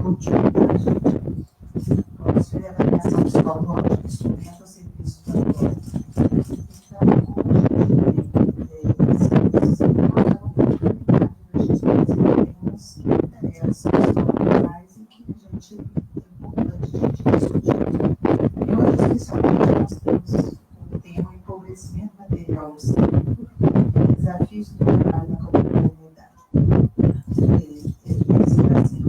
Auxílio e avaliação psicológica, instrumento ou serviço de apoio. Então, que interessam, mais e que a gente é importante a gente discutir. E hoje, especialmente, nós temos o tema empobrecimento material do cérebro, desafios do trabalho na comunidade. Esse está sendo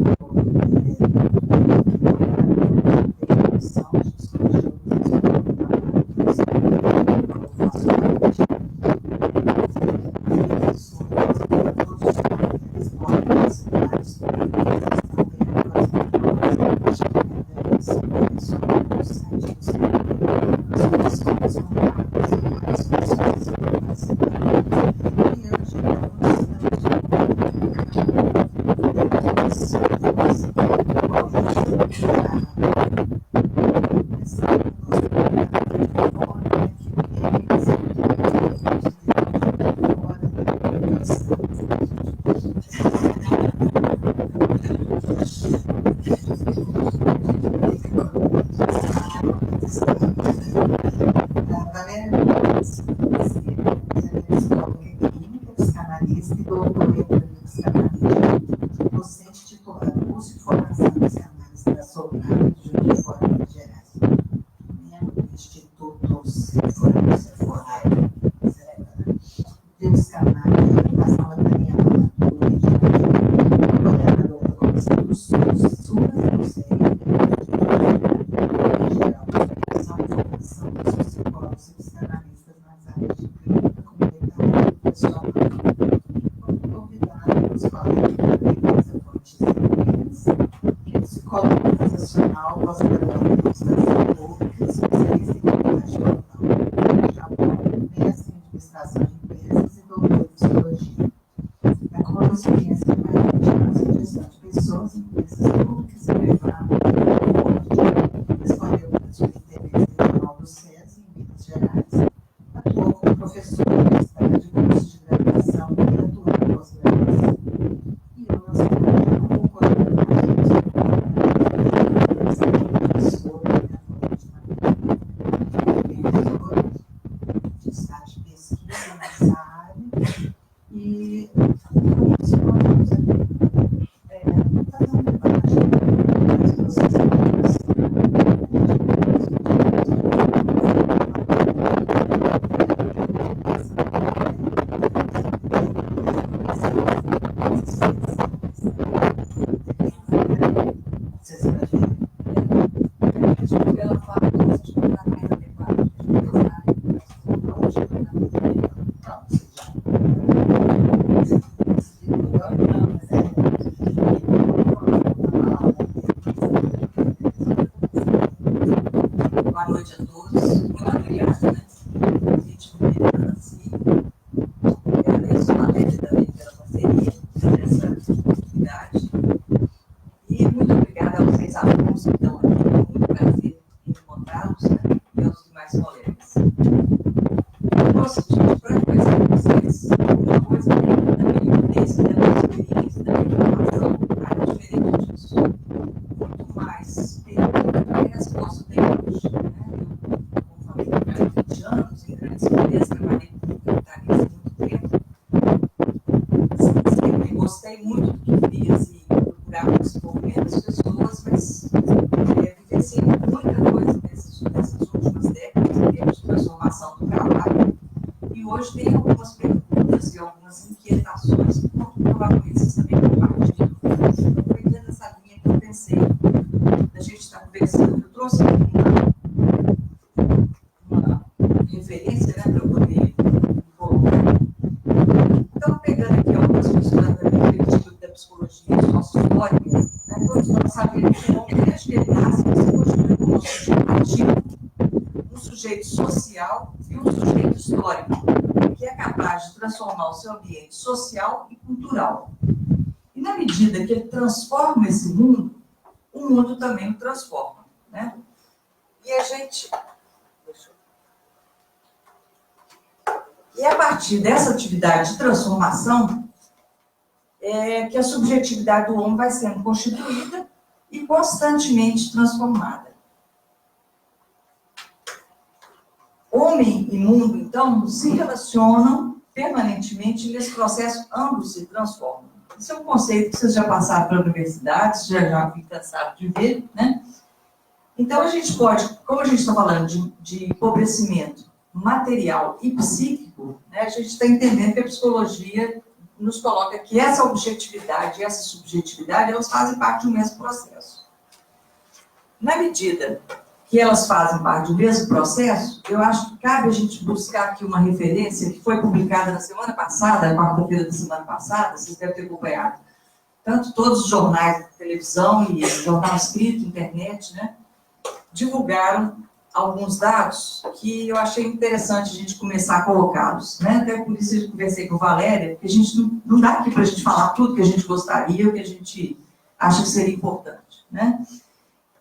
psicanalista e doutorando em psicanalista, docente titular do curso de formação de psicanalista da Sobrado de Juiz de Fora, Minas Gerais, membro do Instituto de Formação de psicanálise, educação lacaniana do Rio de Janeiro, coordenador da Comissão dos SUS, em geral, educação e formação dos psicólogos e psicanalistas nas áreas de clínica, comunitária e pessoal. Convidados para a fontes que é psicólogo profissional, pós-graduado em administração pública, especialista em comunidade local, Japão, mestre em administração de empresas e doutor em psicologia. Acumula experiência em mais de 20 anos em gestão de pessoas, empresas públicas e privadas, escolheu para a Superintendência Regional do SESI, em Minas Gerais, atuou como professor universitário de curso de graduação e atuou em pós-graduação. E o nosso programa como coordenador de estágio de pesquisa nessa área. E com isso nós vamos fazer um debate das processos. Boa noite a todos. Muito obrigada, né? A gente agradeço a Matéria também pela parceria nessa atividade. E muito obrigada aos seis alunos que estão aqui. Muito prazer em encontrá-los, né? E aos demais colegas. Nossa, gente, para conversar com vocês, uma coisa da minha vivência, da minha experiência, da minha formação, é diferente disso. Muito mais pergunta e resposta tem hoje. Como falei, há 20 anos, em grandes empresas, trabalhei com voluntarismo há muito tempo. Sempre gostei muito do que fiz e procurava desenvolver as pessoas, mas vivenciei muita coisa nessas últimas décadas em termos de transformação do trabalho. E hoje tem algumas perguntas e algumas inquietações que provavelmente vocês também compartilham. Então, foi dentro dessa linha que eu pensei da gente estar conversando. Eu trouxe uma referência, né, para eu poder colocar. Então, pegando aqui algumas questões da perspectiva da psicologia sócio-histórica, né, todos nós sabemos que o homem, desde que ele nasce, se constitui como um sujeito ativo, um sujeito social e um sujeito histórico, que é capaz de transformar o seu ambiente social e cultural. E na medida que ele transforma esse mundo, o mundo também o transforma, né? E a gente... E a partir dessa atividade de transformação, é que a subjetividade do homem vai sendo constituída e constantemente transformada. Homem e mundo, então, se relacionam permanentemente nesse processo, ambos se transformam. Esse é um conceito que vocês já passaram pela universidade, já fica cansado de ver, né? Então, a gente pode, como a gente está falando de empobrecimento material e psíquico, né, a gente está entendendo que a psicologia nos coloca que essa objetividade e essa subjetividade, elas fazem parte do mesmo processo. Na medida que elas fazem parte do mesmo processo, eu acho que cabe a gente buscar aqui uma referência que foi publicada na semana passada, quarta-feira da semana passada, vocês devem ter acompanhado, tanto todos os jornais, televisão e jornal escrito, internet, né, divulgaram alguns dados que eu achei interessante a gente começar a colocá-los, né? Até por isso eu conversei com a Valéria, porque a gente não dá aqui para a gente falar tudo que a gente gostaria, o que a gente acha que seria importante, né?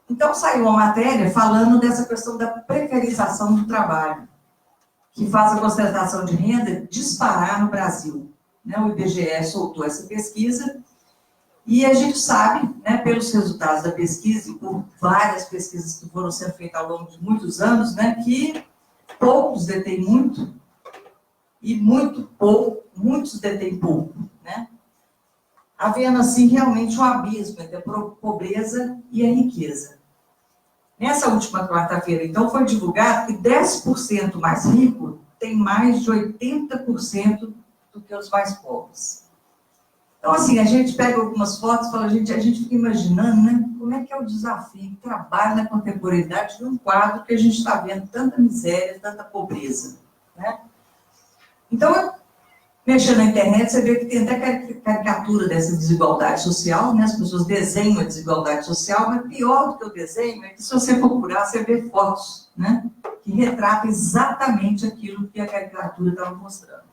Então, saiu uma matéria falando dessa questão da precarização do trabalho, que faz a concentração de renda disparar no Brasil, né? O IBGE soltou essa pesquisa, e a gente sabe, né, pelos resultados da pesquisa, e por várias pesquisas que foram sendo feitas ao longo de muitos anos, né, que poucos detêm muito, e muitos detêm pouco, né? Havendo, assim, realmente um abismo entre a pobreza e a riqueza. Nessa última quarta-feira, então, foi divulgado que 10% mais rico tem mais de 80% do que os mais pobres. Então, assim, a gente pega algumas fotos e fala, a gente fica imaginando, né, como é que é o desafio de trabalho na contemporaneidade de um quadro que a gente está vendo tanta miséria, tanta pobreza, né? Então, mexendo na internet, você vê que tem até caricatura dessa desigualdade social, né? As pessoas desenham a desigualdade social, mas pior do que o desenho é que, se você procurar, você vê fotos, né, que retratam exatamente aquilo que a caricatura estava mostrando.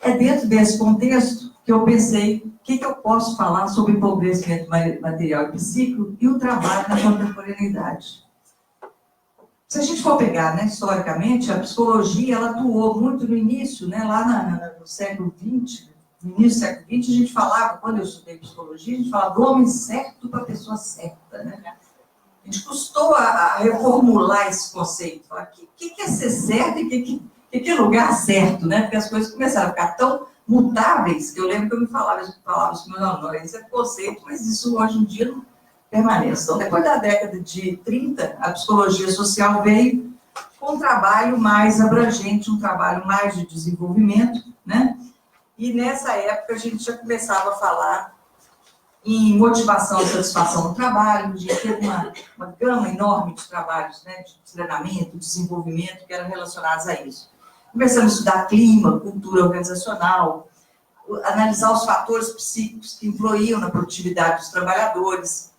É dentro desse contexto que eu pensei o que eu posso falar sobre empobrecimento material e psíquico e o trabalho na contemporaneidade. Se a gente for pegar, né, historicamente, a psicologia ela atuou muito no início, né, lá no século XX. No início do século XX, a gente falava, quando eu estudei psicologia, a gente falava do homem certo para a pessoa certa, né? A gente custou a reformular esse conceito, falar o que é ser certo e o que é lugar certo, né? Porque as coisas começaram a ficar tão mutáveis que eu lembro que eu me falava isso, não, esse é conceito, mas isso hoje em dia não permanece. Então, depois da década de 30, a psicologia social veio com um trabalho mais abrangente, um trabalho mais de desenvolvimento, né? E nessa época a gente já começava a falar em motivação e satisfação no trabalho, de ter uma gama enorme de trabalhos, né, de treinamento, desenvolvimento, que eram relacionados a isso. Começamos a estudar clima, cultura organizacional, analisar os fatores psíquicos que influíam na produtividade dos trabalhadores.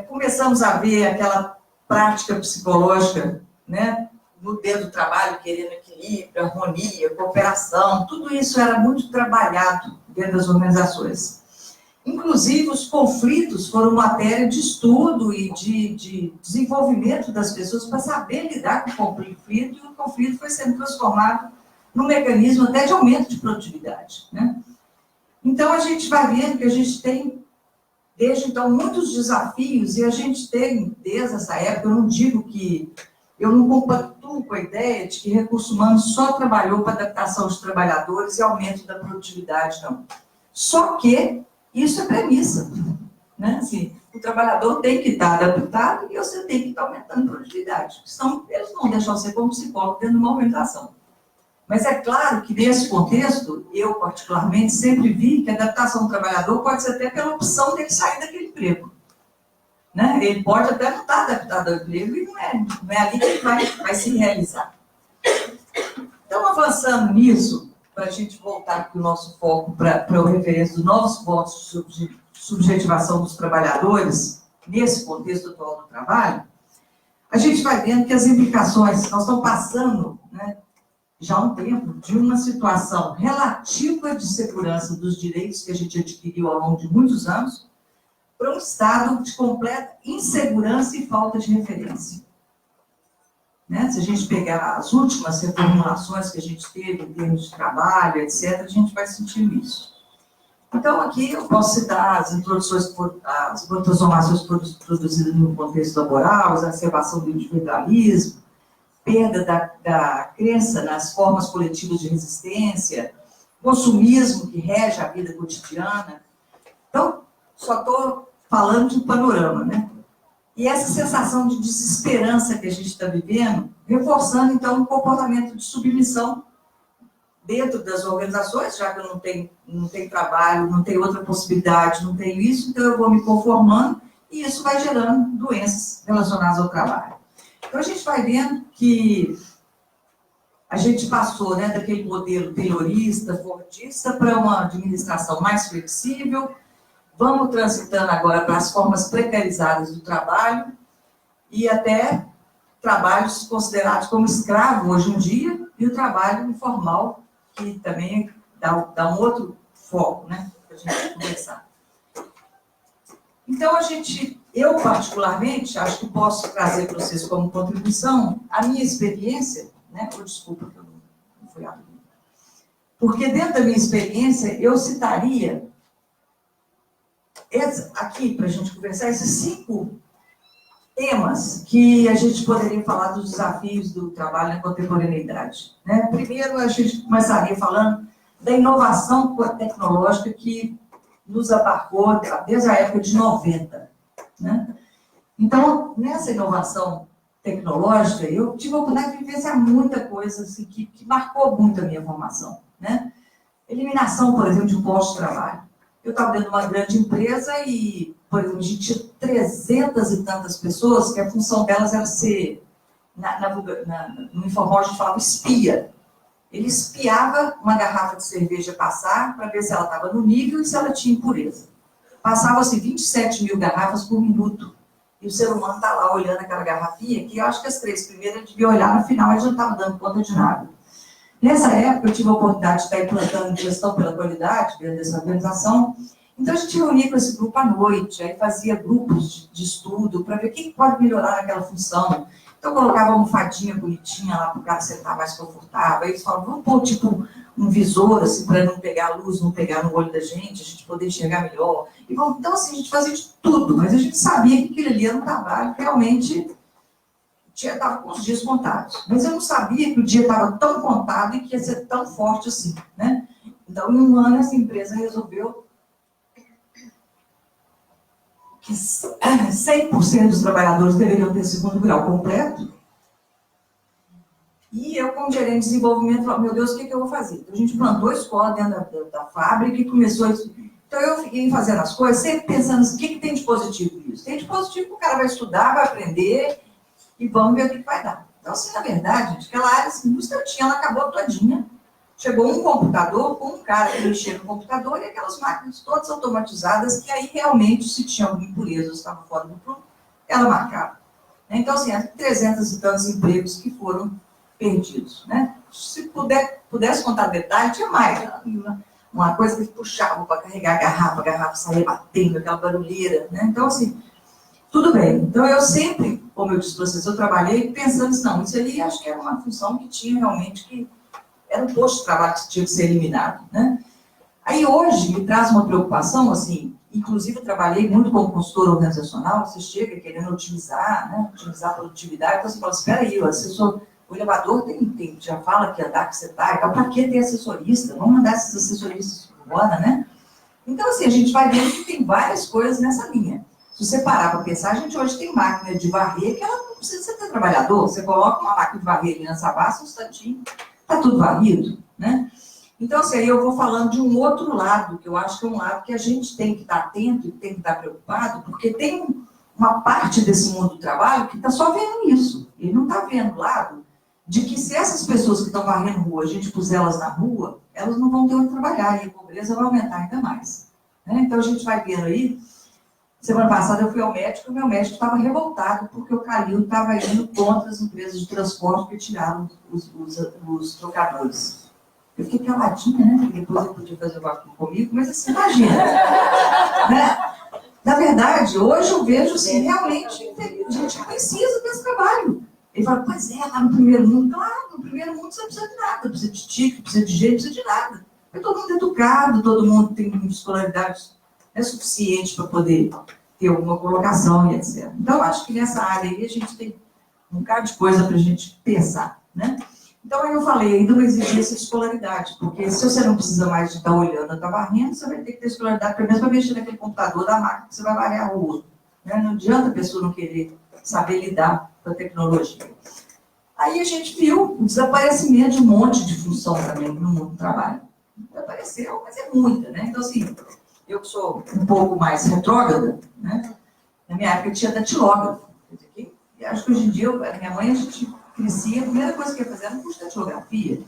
Começamos a ver aquela prática psicológica, né, no dentro do trabalho, querendo equilíbrio, harmonia, cooperação, tudo isso era muito trabalhado dentro das organizações. Inclusive, os conflitos foram matéria de estudo e de desenvolvimento das pessoas para saber lidar com o conflito, e o conflito foi sendo transformado num mecanismo até de aumento de produtividade, né? Então, a gente vai vendo que a gente tem, desde então, muitos desafios, e a gente tem, desde essa época, eu não compactuo com a ideia de que recursos humanos só trabalhou para adaptação dos trabalhadores e aumento da produtividade, não. Só que isso é premissa, né? Assim, o trabalhador tem que estar adaptado e você tem que estar aumentando a produtividade. Senão, eles não deixam você como psicólogo dentro de uma organização. Mas é claro que, nesse contexto, eu, particularmente, sempre vi que a adaptação do trabalhador pode ser até pela opção dele sair daquele emprego, né? Ele pode até não estar adaptado ao emprego e não é ali que ele vai se realizar. Então, avançando nisso, para a gente voltar para o nosso foco, para o referência dos novos pontos de subjetivação dos trabalhadores, nesse contexto atual do trabalho, a gente vai vendo que as implicações, nós estamos passando, né, já há um tempo, de uma situação relativa de segurança dos direitos que a gente adquiriu ao longo de muitos anos, para um estado de completa insegurança e falta de referência. Né? Se a gente pegar as últimas reformulações que a gente teve em termos de trabalho, etc., a gente vai sentir isso. Então, aqui eu posso citar as introduções, as transformações produzidas no contexto laboral, a exacerbação do individualismo, perda da crença nas formas coletivas de resistência, consumismo que rege a vida cotidiana. Então, só estou falando de um panorama, né? E essa sensação de desesperança que a gente está vivendo, reforçando, então, um comportamento de submissão dentro das organizações, já que eu não tenho trabalho, não tenho outra possibilidade, não tenho isso, então eu vou me conformando e isso vai gerando doenças relacionadas ao trabalho. Então, a gente vai vendo que a gente passou, né, daquele modelo taylorista, fordista, para uma administração mais flexível. Vamos transitando agora para as formas precarizadas do trabalho e até trabalhos considerados como escravo hoje em dia e o trabalho informal, que também dá um outro foco, né, para a gente conversar. Então, eu particularmente, acho que posso trazer para vocês como contribuição a minha experiência, né, desculpa que eu não fui abrir, porque dentro da minha experiência eu citaria aqui, para a gente conversar, esses 5 temas que a gente poderia falar dos desafios do trabalho na contemporaneidade. Né? Primeiro, a gente começaria falando da inovação tecnológica que nos abarcou desde a época de 90. Né? Então, nessa inovação tecnológica, eu tive a oportunidade de vivenciar muita coisa assim, que marcou muito a minha formação. Né? Eliminação, por exemplo, de um posto de trabalho. Eu estava dentro de uma grande empresa e, por exemplo, a gente tinha 300 e tantas pessoas que a função delas era ser, no informal a gente falava espia. Ele espiava uma garrafa de cerveja passar para ver se ela estava no nível e se ela tinha impureza. Passava-se 27 mil garrafas por minuto. E o ser humano está lá olhando aquela garrafinha, que eu acho que as 3 primeiras ele devia olhar, no final ele já não estava dando conta de nada. Nessa época, eu tive a oportunidade de estar implantando gestão pela qualidade dentro dessa organização. Então, a gente reunia com esse grupo à noite, aí fazia grupos de estudo para ver o que pode melhorar naquela função. Então, eu colocava uma almofadinha bonitinha lá para o cara sentar mais confortável. Aí eles falavam, vamos pôr tipo um visor, assim, para não pegar a luz, não pegar no olho da gente, a gente poder enxergar melhor. Então, assim, a gente fazia de tudo, mas a gente sabia que aquilo ali era um trabalho que realmente estava com os dias contados. Mas eu não sabia que o dia estava tão contado e que ia ser tão forte assim, né? Então, em um ano, essa empresa resolveu que 100% dos trabalhadores deveriam ter segundo grau completo. E eu, como gerente de desenvolvimento, falei, meu Deus, o que eu vou fazer? Então, a gente plantou a escola dentro da fábrica e começou isso. Então, eu fiquei fazendo as coisas, sempre pensando assim, o que tem de positivo nisso? Tem de positivo que o cara vai estudar, vai aprender e vamos ver o que vai dar. Então, assim, na verdade, gente, aquela área assim, no instantinho, ela acabou todinha. Chegou um computador com um cara que mexia no computador e aquelas máquinas todas automatizadas que aí realmente, se tinha alguma impureza ou estava fora do prumo, ela marcava. Então, assim, 300 e tantos empregos que foram perdidos. Né? Se pudesse contar detalhe, tinha mais. Uma coisa que puxava para carregar a garrafa saía batendo, aquela barulheira. Né? Então, assim, tudo bem. Então, eu sempre, como eu disse para vocês, eu trabalhei pensando assim, não, isso ali acho que era uma função que tinha realmente que era um posto de trabalho que tinha que ser eliminado. Né? Aí, hoje, me traz uma preocupação, assim, inclusive eu trabalhei muito como consultor organizacional, você chega querendo otimizar, né? Otimizar a produtividade, então você fala, espera aí, o elevador já fala que andar que você está, então para que ter assessorista? Vamos mandar esses assessoristas embora, né? Então, assim, a gente vai vendo que tem várias coisas nessa linha. Se você parar para pensar, a gente hoje tem máquina de varrer que ela não precisa ter trabalhador. Você coloca uma máquina de varrer ali nessa base, um instantinho, está tudo varrido, né? Então, assim, aí eu vou falando de um outro lado, que eu acho que é um lado que a gente tem que estar atento e tem que estar preocupado, porque tem uma parte desse mundo do trabalho que está só vendo isso. Ele não está vendo o lado de que se essas pessoas que estão varrendo rua, a gente puser elas na rua, elas não vão ter onde trabalhar e a pobreza vai aumentar ainda mais. Né? Então, a gente vai vendo aí. Semana passada eu fui ao médico e o meu médico estava revoltado porque o Calil estava indo contra as empresas de transporte que tiraram os trocadores. Eu fiquei caladinha, né? Porque depois eu podia fazer o vacilo comigo, mas assim, imagina. Né? Na verdade, hoje eu vejo assim, realmente, a gente precisa desse trabalho. Ele fala, pois é, lá no primeiro mundo, claro, no primeiro mundo você não precisa de nada, precisa de tique, precisa de jeito, precisa de nada. Porque todo mundo é educado, todo mundo tem escolaridade suficiente para poder ter alguma colocação e etc. Então, acho que nessa área aí a gente tem um bocado de coisa para a gente pensar, né? Então, aí eu falei aí de uma exigência de escolaridade, porque se você não precisa mais de estar olhando, estar varrendo, você vai ter que ter escolaridade, pelo menos para mexer naquele computador da máquina que você vai varrer a rua. Né? Não adianta a pessoa não querer saber lidar com a tecnologia. Aí a gente viu o desaparecimento de um monte de função também no mundo do trabalho. Desapareceu, mas é muita, né? Então, assim, eu que sou um pouco mais retrógrada, né? Na minha época tinha datilógrafo. E acho que hoje em dia, a minha mãe, a gente crescia, a primeira coisa que ia fazer era um curso de datilografia.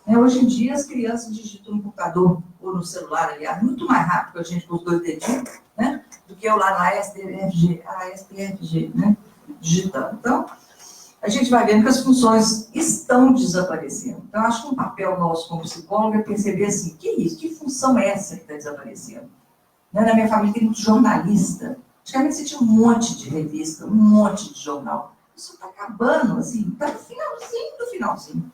Hoje em dia, as crianças digitam no computador ou no celular, aliás, muito mais rápido que a gente com os 2 dedinhos, né? Do que eu lá na SPFG, né? Digitando. Então, a gente vai vendo que as funções estão desaparecendo. Então, acho que um papel nosso como psicólogo é perceber assim, que isso? Que função é essa que está desaparecendo? Na minha família tem muito jornalista. Antigamente você tinha um monte de revista, um monte de jornal. Isso está acabando, assim, está no finalzinho do finalzinho.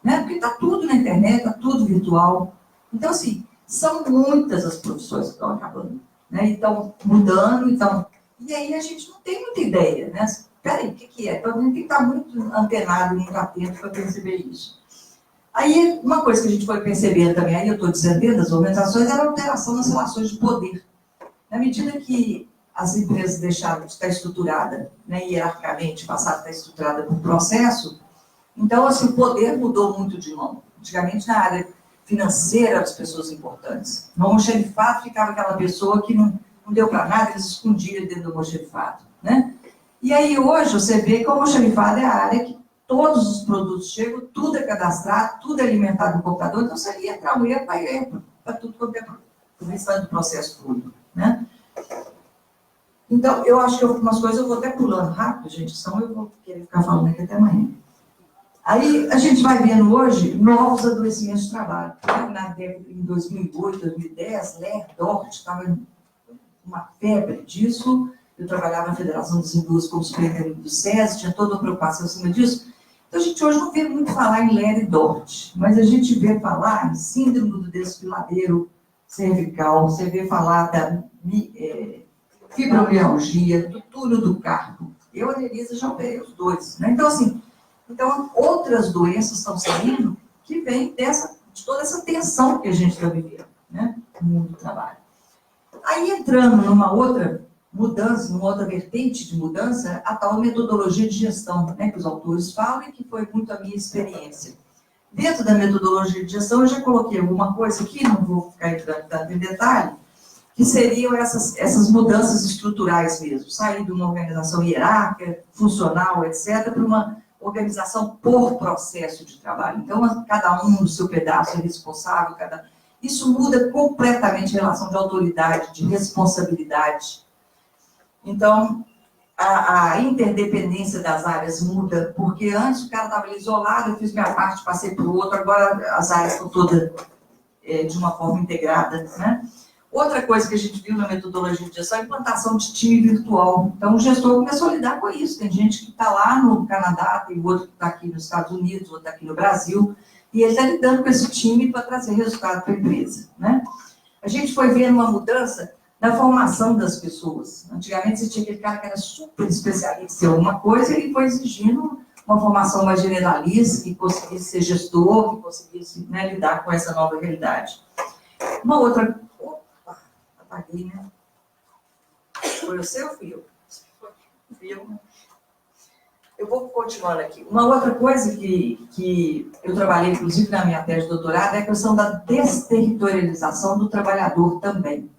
Né? Porque está tudo na internet, está tudo virtual. Então, assim, são muitas as profissões que estão acabando. Né? E estão mudando, então... E aí a gente não tem muita ideia, né? Peraí, o que é? Então, a gente tem que estar muito antenado, muito atento para perceber isso. Aí, uma coisa que a gente foi percebendo também, aí eu estou dizendo dentro das organizações, era a alteração nas relações de poder. Na medida que as empresas deixaram de estar estruturadas, né, hierarquicamente, passaram a estar estruturada por processo, então, assim, o poder mudou muito de mão. Antigamente, na área financeira, as pessoas importantes. No almoxarifado ficava aquela pessoa que não deu para nada, eles escondiam dentro do almoxarifado, né? E aí, hoje, você vê que o almoxarifado é a área que todos os produtos chegam, tudo é cadastrado, tudo é alimentado no computador, então, se ali entrar um erro, vai erro para tudo quanto é o restante do processo todo, né? Então, eu acho que algumas coisas eu vou até pulando rápido, gente, senão eu vou querer ficar falando aqui até amanhã. Aí, a gente vai vendo hoje novos adoecimentos de trabalho. Em 2008, 2010, Dort estava uma febre disso. Eu trabalhava na Federação dos Indústrias como superintendente do SESI, tinha toda uma preocupação em cima disso. Então, a gente hoje não vê muito falar em Ler e Dort, mas a gente vê falar em síndrome do desfiladeiro cervical, você vê falar da fibromialgia, do túnel do carpo. Eu, a Denise, já operei os dois. Né? Então, assim, outras doenças estão saindo que vêm de toda essa tensão que a gente está vivendo, né? No mundo do trabalho. Aí, entrando numa outra mudança, numa outra vertente de mudança, a tal metodologia de gestão, né? Que os autores falam e que foi muito a minha experiência. Dentro da metodologia de gestão, eu já coloquei alguma coisa aqui, não vou ficar entrando tanto em detalhe, que seriam essas mudanças estruturais mesmo, sair de uma organização hierárquica, funcional, etc., para uma organização por processo de trabalho. Então, cada um no seu pedaço é responsável, isso muda completamente a relação de autoridade, de responsabilidade. Então, a interdependência das áreas muda, porque antes o cara estava ali isolado, eu fiz minha parte, passei para o outro, agora as áreas estão todas de uma forma integrada, né? Outra coisa que a gente viu na metodologia de gestão é a implantação de time virtual. Então, o gestor começou a lidar com isso. Tem gente que está lá no Canadá, tem outro que está aqui nos Estados Unidos, outro está aqui no Brasil, e ele está lidando com esse time para trazer resultado para a empresa, né? A gente foi vendo uma mudança na formação das pessoas. Antigamente, você tinha aquele cara que era super especialista em alguma coisa, e ele foi exigindo uma formação mais generalista, que conseguisse ser gestor, que conseguisse, né, lidar com essa nova realidade. Uma outra... Apaguei, né? Foi o seu, filho? Fui eu. Eu vou continuando aqui. Uma outra coisa que eu trabalhei, inclusive, na minha tese de doutorado, é a questão da desterritorialização do trabalhador também.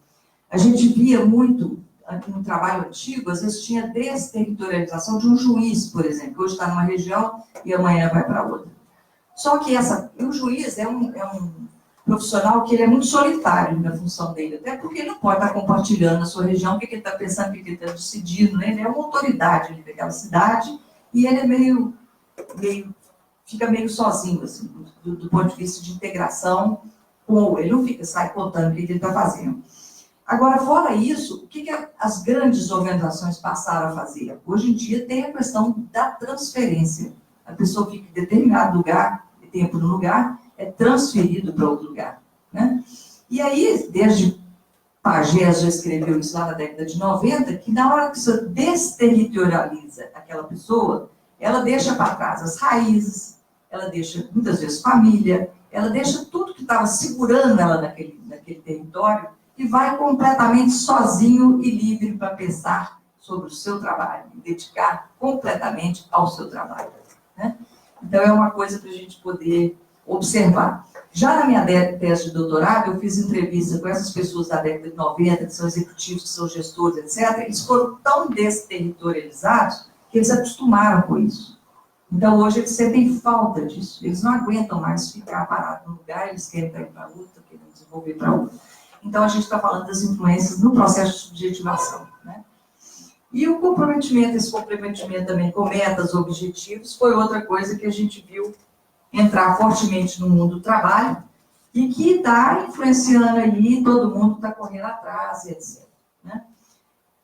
A gente via muito, no trabalho antigo, às vezes tinha desterritorialização de um juiz, por exemplo, que hoje está numa região e amanhã vai para outra. Só que o juiz é um profissional que ele é muito solitário na função dele, até porque ele não pode estar compartilhando na sua região o que ele está pensando, o que ele está decidindo, né? Ele é uma autoridade ali daquela cidade e ele é fica meio sozinho, assim, do ponto de vista de integração com ele, não sai contando o que ele está fazendo. Agora, fora isso, o que as grandes organizações passaram a fazer? Hoje em dia tem a questão da transferência. A pessoa fica em determinado lugar, tempo no lugar, é transferido para outro lugar. né? E aí, desde Pagés já escreveu isso lá na década de 90, que na hora que você desterritorializa aquela pessoa, ela deixa para trás as raízes, ela deixa, muitas vezes, família, ela deixa tudo que estava segurando ela naquele território e vai completamente sozinho e livre para pensar sobre o seu trabalho, e dedicar completamente ao seu trabalho, né? Então, é uma coisa para a gente poder observar. Já na minha tese de doutorado, eu fiz entrevista com essas pessoas da década de 90, que são executivos, que são gestores, etc. Eles foram tão desterritorializados que eles acostumaram com isso. Então, hoje, eles sentem falta disso. Eles não aguentam mais ficar parados no lugar, eles querem ir para outra, querem desenvolver para outra. Então, a gente está falando das influências no processo de subjetivação, né? E o comprometimento, esse comprometimento também com metas, objetivos, foi outra coisa que a gente viu entrar fortemente no mundo do trabalho e que está influenciando aí, todo mundo está correndo atrás, etc, né?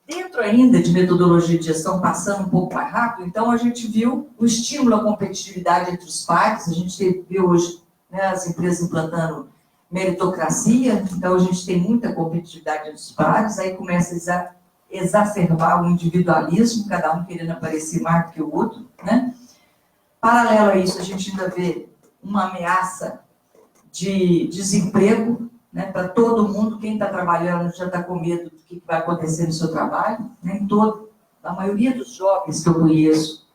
Dentro ainda de metodologia de gestão, passando um pouco mais rápido, então a gente viu o estímulo à competitividade entre os pares, a gente vê hoje, né, as empresas implantando meritocracia, então a gente tem muita competitividade entre os pares, aí começa a exacerbar o individualismo, cada um querendo aparecer mais do que o outro, né? Paralelo a isso, a gente ainda vê uma ameaça de desemprego, né, para todo mundo. Quem está trabalhando já está com medo do que vai acontecer no seu trabalho, né? A maioria dos jovens que eu conheço,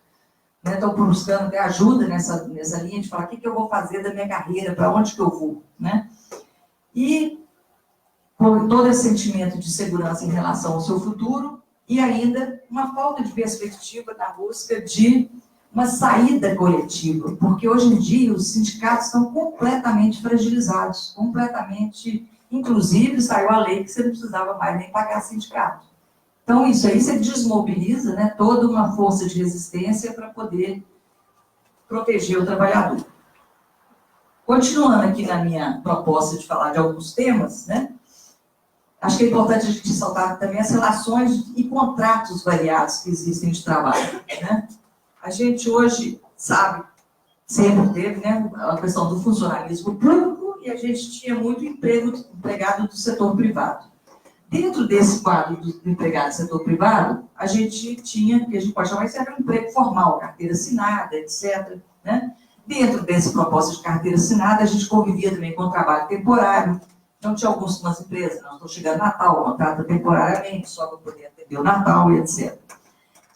né, estão buscando ter ajuda nessa linha de falar o que eu vou fazer da minha carreira, para onde que eu vou, né? E com todo esse sentimento de segurança em relação ao seu futuro e ainda uma falta de perspectiva na busca de uma saída coletiva, porque hoje em dia os sindicatos estão completamente fragilizados, completamente, inclusive saiu a lei que você não precisava mais nem pagar sindicato. Então isso aí você desmobiliza, né, toda uma força de resistência para poder proteger o trabalhador. Continuando aqui na minha proposta de falar de alguns temas, né, acho que é importante a gente ressaltar também as relações e contratos variados que existem de trabalho, né? A gente hoje sabe, sempre teve, né, a questão do funcionalismo público e a gente tinha muito empregado do setor privado. Dentro desse quadro do empregado do setor privado, a gente tinha, que a gente pode chamar de um emprego formal, carteira assinada, etc, né? Dentro dessa proposta de carteira assinada, a gente convivia também com o trabalho temporário. Então, tinha algumas empresas, não estou chegando Natal, contrata temporariamente, só para poder atender o Natal e etc.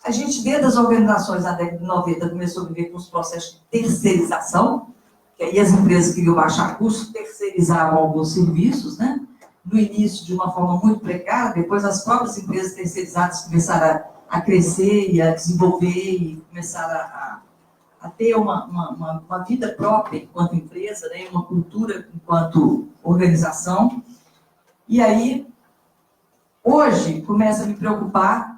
A gente, dentro das organizações na década de 90, começou a viver com os processos de terceirização, que aí as empresas queriam baixar custos, terceirizavam alguns serviços, né? No início, de uma forma muito precária, depois as próprias empresas terceirizadas começaram a crescer e a desenvolver e começaram a ter uma vida própria enquanto empresa, né? Uma cultura enquanto organização. E aí, hoje, começa a me preocupar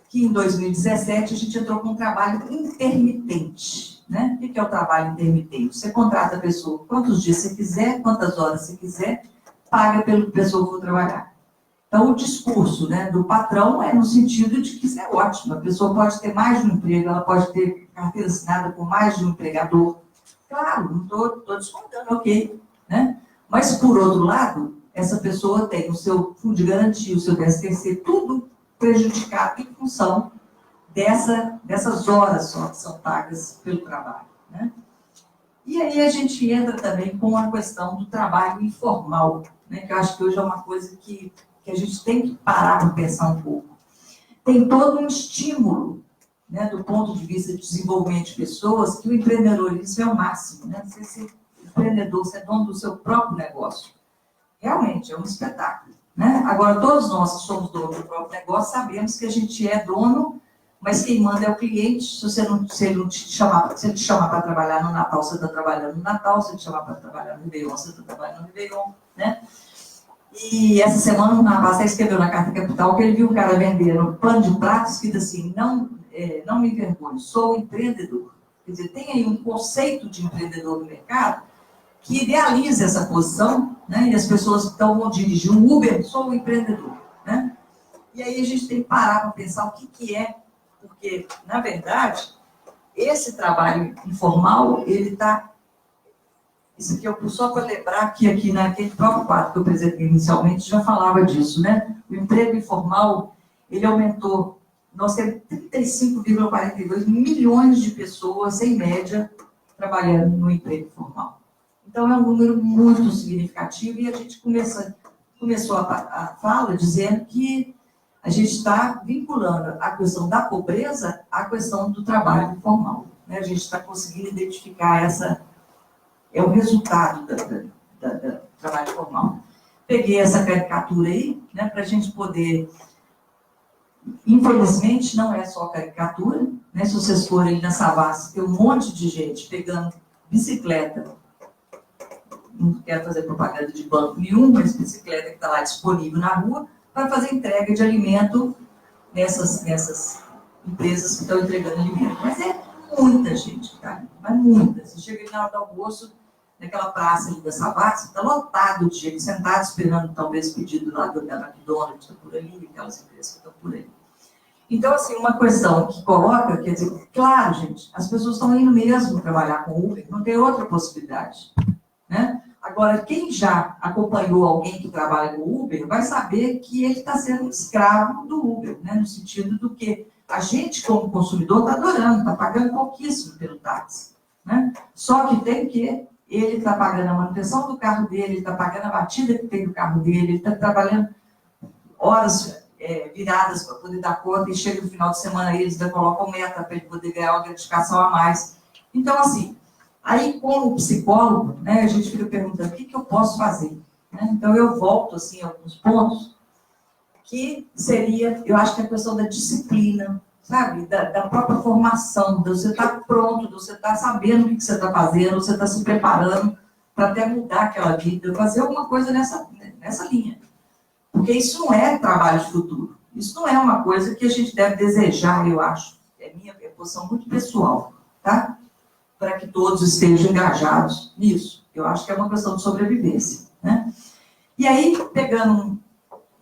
que em 2017 a gente entrou com um trabalho intermitente, né? O que é o trabalho intermitente? Você contrata a pessoa quantos dias você quiser, quantas horas você quiser, paga pela pessoa que for trabalhar. Então, o discurso, né, do patrão é no sentido de que isso é ótimo. A pessoa pode ter mais de um emprego, ela pode ter carteira assinada com mais de um empregador. Claro, não estou descontando, ok, né? Mas, por outro lado, essa pessoa tem o seu fundo de garantia, o seu 13º, tudo prejudicado em função dessas horas só que são pagas pelo trabalho, né? E aí a gente entra também com a questão do trabalho informal, né, que eu acho que hoje é uma coisa que a gente tem que parar para pensar um pouco. Tem todo um estímulo, né, do ponto de vista de desenvolvimento de pessoas, que o empreendedorismo é o máximo, né? Você ser empreendedor, você é dono do seu próprio negócio. Realmente, é um espetáculo, né? Agora, todos nós que somos donos do próprio negócio sabemos que a gente é dono, mas quem manda é o cliente. Se ele não te chamar, se ele te chamar para trabalhar no Natal, você está trabalhando no Natal. Se ele te chamar para trabalhar no Réveillon, você está trabalhando no Réveillon, né? E essa semana um rapaz escreveu na Carta Capital que ele viu um cara vendendo pano de prato escrito assim: não me envergonhe, sou empreendedor. Quer dizer, tem aí um conceito de empreendedor no mercado que idealiza essa posição, né? E as pessoas vão dirigir um Uber, sou um empreendedor, né? E aí a gente tem que parar para pensar o que é, porque, na verdade, esse trabalho informal, ele está Isso aqui eu só para lembrar que aqui naquele próprio quadro que eu apresentei inicialmente já falava disso, né? O emprego informal, ele aumentou. Nós temos 35,42 milhões de pessoas, em média, trabalhando no emprego informal. Então, é um número muito significativo e a gente começou a fala dizendo que a gente está vinculando a questão da pobreza à questão do trabalho informal, né? A gente está conseguindo identificar é o resultado do trabalho formal. Peguei essa caricatura aí, né, para a gente poder... Infelizmente, não é só caricatura, né? Se vocês forem na Savassi, tem um monte de gente pegando bicicleta, não quero fazer propaganda de banco nenhum, mas bicicleta que está lá disponível na rua, para fazer entrega de alimento nessas empresas que estão entregando alimento. Mas é muita gente que está ali, mas muita. Você chega ali na hora do almoço, naquela praça ali da Savassi, está lotado de gente sentada esperando talvez pedido lá da McDonald's, por ali, aquelas empresas que estão por aí. Então, assim, uma questão que coloca, quer dizer, claro, gente, as pessoas estão indo mesmo trabalhar com Uber, não tem outra possibilidade, né? Agora, quem já acompanhou alguém que trabalha com Uber vai saber que ele está sendo um escravo do Uber, né? No sentido do que a gente, como consumidor, está adorando, está pagando pouquíssimo pelo táxi, né? Só que tem que ele está pagando a manutenção do carro dele, ele está pagando a batida que tem no carro dele, ele está trabalhando horas viradas para poder dar conta, e chega no final de semana eles ainda colocam meta para ele poder ganhar uma gratificação a mais. Então, assim, aí como psicólogo, né, a gente fica perguntando o que eu posso fazer, né? Então, eu volto assim, a alguns pontos que seria, eu acho que a questão da disciplina, sabe, da própria formação, de você estar pronto, de você estar sabendo o que você está fazendo, você está se preparando para até mudar aquela vida, fazer alguma coisa nessa linha. Porque isso não é trabalho de futuro. Isso não é uma coisa que a gente deve desejar, eu acho. É minha posição muito pessoal, tá? Para que todos estejam engajados nisso. Eu acho que é uma questão de sobrevivência, né? E aí, pegando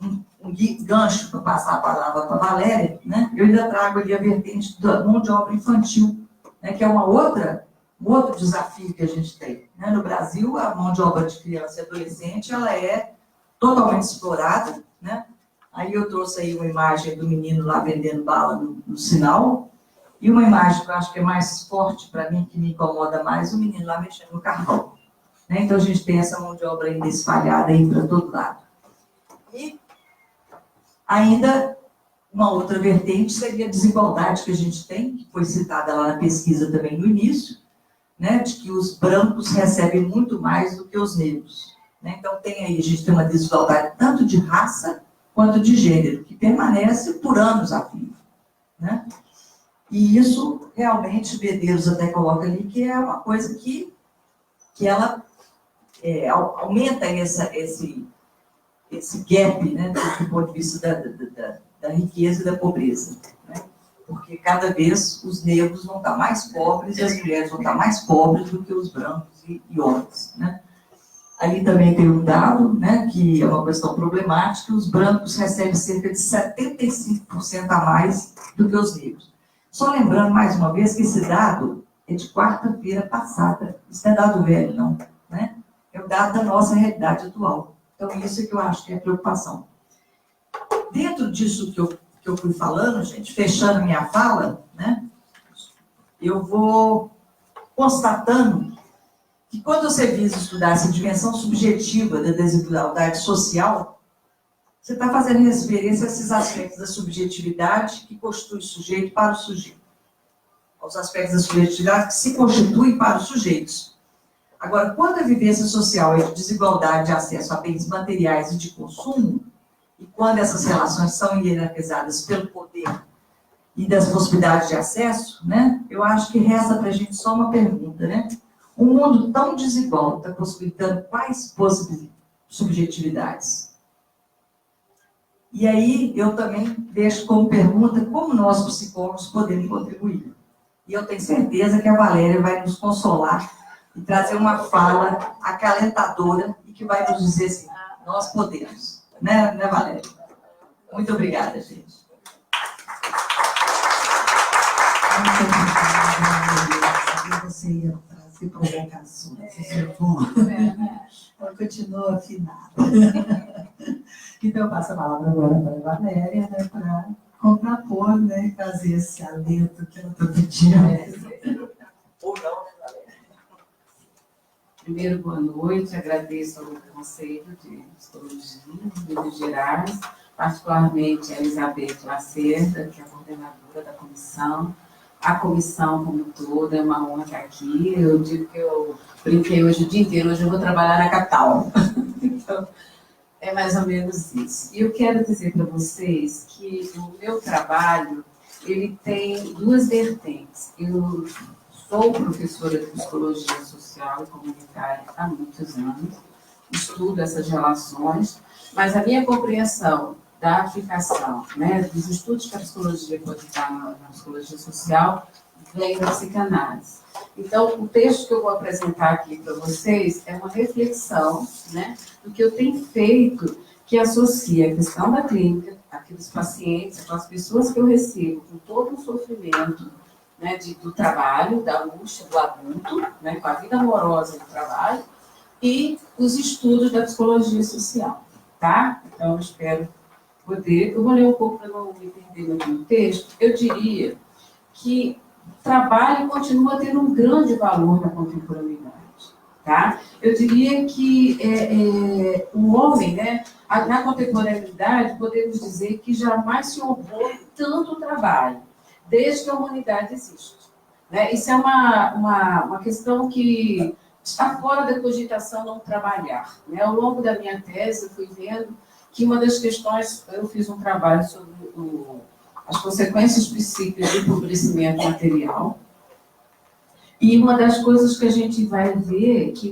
um gancho para passar a palavra para a Valéria, né? Eu ainda trago ali a vertente da mão de obra infantil, né? Que é um outro desafio que a gente tem, né? No Brasil, a mão de obra de criança e adolescente, ela é totalmente explorada, né? Aí eu trouxe aí uma imagem do menino lá vendendo bala no sinal, e uma imagem que eu acho que é mais forte para mim, que me incomoda mais, o menino lá mexendo no carvão, né? Então a gente tem essa mão de obra ainda espalhada aí para todo lado. E ainda uma outra vertente seria a desigualdade que a gente tem, que foi citada lá na pesquisa também no início, né? De que os brancos recebem muito mais do que os negros. Então, a gente tem uma desigualdade tanto de raça quanto de gênero, que permanece por anos a fio, né? E isso, realmente, Medeiros até coloca ali, que é uma coisa que ela aumenta esse gap, né, do ponto de vista da riqueza e da pobreza, né? Porque cada vez os negros vão estar mais pobres e as mulheres vão estar mais pobres do que os brancos e homens, né? Ali também tem um dado, né, que é uma questão problemática: os brancos recebem cerca de 75% a mais do que os negros. Só lembrando, mais uma vez, que esse dado é de quarta-feira passada. Isso não é dado velho, não, né? É o dado da nossa realidade atual. Então, isso é que eu acho que é preocupação. Dentro disso que eu fui falando, gente, fechando minha fala, né, eu vou constatando que quando você visa estudar essa dimensão subjetiva da desigualdade social, você está fazendo referência a esses aspectos da subjetividade que constitui o sujeito para o sujeito. Aos aspectos da subjetividade que se constituem para os sujeitos. Agora, quando a vivência social é de desigualdade de acesso a bens materiais e de consumo, e quando essas relações são hierarquizadas pelo poder e das possibilidades de acesso, né, eu acho que resta para a gente só uma pergunta, né? Um mundo tão desigual está possibilitando quais subjetividades? E aí eu também deixo como pergunta como nós, psicólogos, podemos contribuir. E eu tenho certeza que a Valéria vai nos consolar e trazer uma fala acalentadora e que vai nos dizer assim: nós podemos. Né, Valéria? Muito obrigada, gente. Muito obrigada, Maria. Você ia trazer e provocações. Isso é bom. Ela continua afinada. Então, eu passo a palavra agora para a Valéria, né, para contrapor, né, e fazer esse alento que ela está pedindo. Ou não, né, Valéria? Primeiro, boa noite, agradeço ao Conselho de Psicologia de Minas Gerais, particularmente a Elizabeth Lacerda, que é a coordenadora da comissão, a comissão como toda, é uma honra estar aqui. Eu digo que eu brinquei hoje o dia inteiro, hoje eu vou trabalhar na capital. Então, é mais ou menos isso. E eu quero dizer para vocês que o meu trabalho, ele tem duas vertentes. Eu sou professora de Psicologia Social e Comunitária há muitos anos, estudo essas relações, mas a minha compreensão da aplicação, né, dos estudos que a psicologia pode dar na psicologia social vem da psicanálise. Então, o texto que eu vou apresentar aqui para vocês é uma reflexão, né, do que eu tenho feito, que associa a questão da clínica, aqueles pacientes, aquelas pessoas que eu recebo com todo o sofrimento, né, do trabalho, da angústia do adulto, né, com a vida amorosa do trabalho, e os estudos da psicologia social, tá? Então, eu espero poder... Eu vou ler um pouco para não me perder muito no texto. Eu diria que o trabalho continua tendo um grande valor na contemporaneidade, tá? Eu diria que o homem, né, na contemporaneidade, podemos dizer que jamais se opõe tanto ao trabalho, desde que a humanidade existe, né? Isso é uma questão que está fora da cogitação não trabalhar, né? Ao longo da minha tese, eu fui vendo que uma das questões, eu fiz um trabalho sobre as consequências psíquicas do empobrecimento material, e uma das coisas que a gente vai ver, que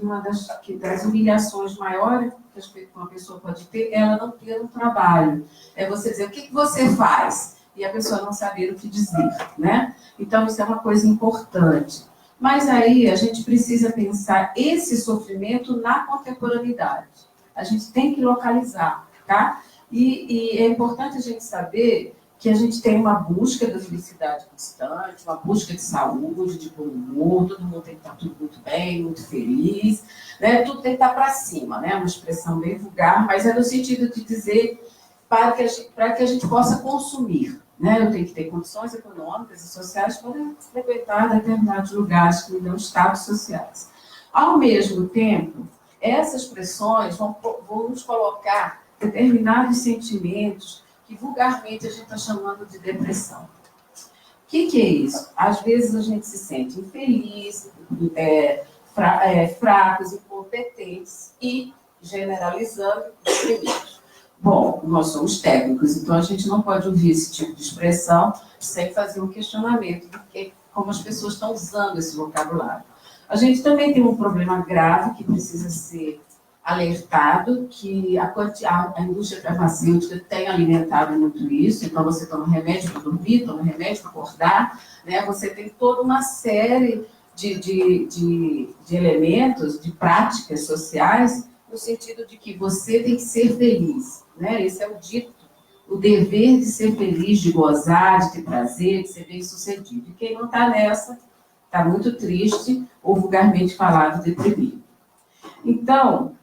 das humilhações maiores que uma pessoa pode ter, é ela não ter um trabalho. É você dizer, o que você faz? E a pessoa não saber o que dizer, né? Então, isso é uma coisa importante. Mas aí, a gente precisa pensar esse sofrimento na contemporaneidade. A gente tem que localizar, tá? E é importante a gente saber que a gente tem uma busca da felicidade constante, uma busca de saúde, de bom humor, todo mundo tem que estar tudo muito bem, muito feliz, né? Tudo tem que estar para cima, né? Uma expressão bem vulgar, mas é no sentido de dizer para que a gente possa consumir, né? Eu tenho que ter condições econômicas e sociais para frequentar determinados lugares que me dão status sociais. Ao mesmo tempo, essas pressões vão nos colocar determinados sentimentos que vulgarmente a gente está chamando de depressão. O que é isso? Às vezes a gente se sente infeliz, fracos, incompetentes e, generalizando, deprimidos. Bom, nós somos técnicos, então a gente não pode ouvir esse tipo de expressão sem fazer um questionamento de como as pessoas estão usando esse vocabulário. A gente também tem um problema grave que precisa ser alertado, que a indústria farmacêutica tem alimentado muito isso. Então, você toma remédio para dormir, toma remédio para acordar, né? Você tem toda uma série de elementos, de práticas sociais, no sentido de que você tem que ser feliz, né? Esse é o dito, o dever de ser feliz, de gozar, de ter prazer, de ser bem-sucedido. E quem não está nessa, está muito triste, ou vulgarmente falado, deprimido. Então,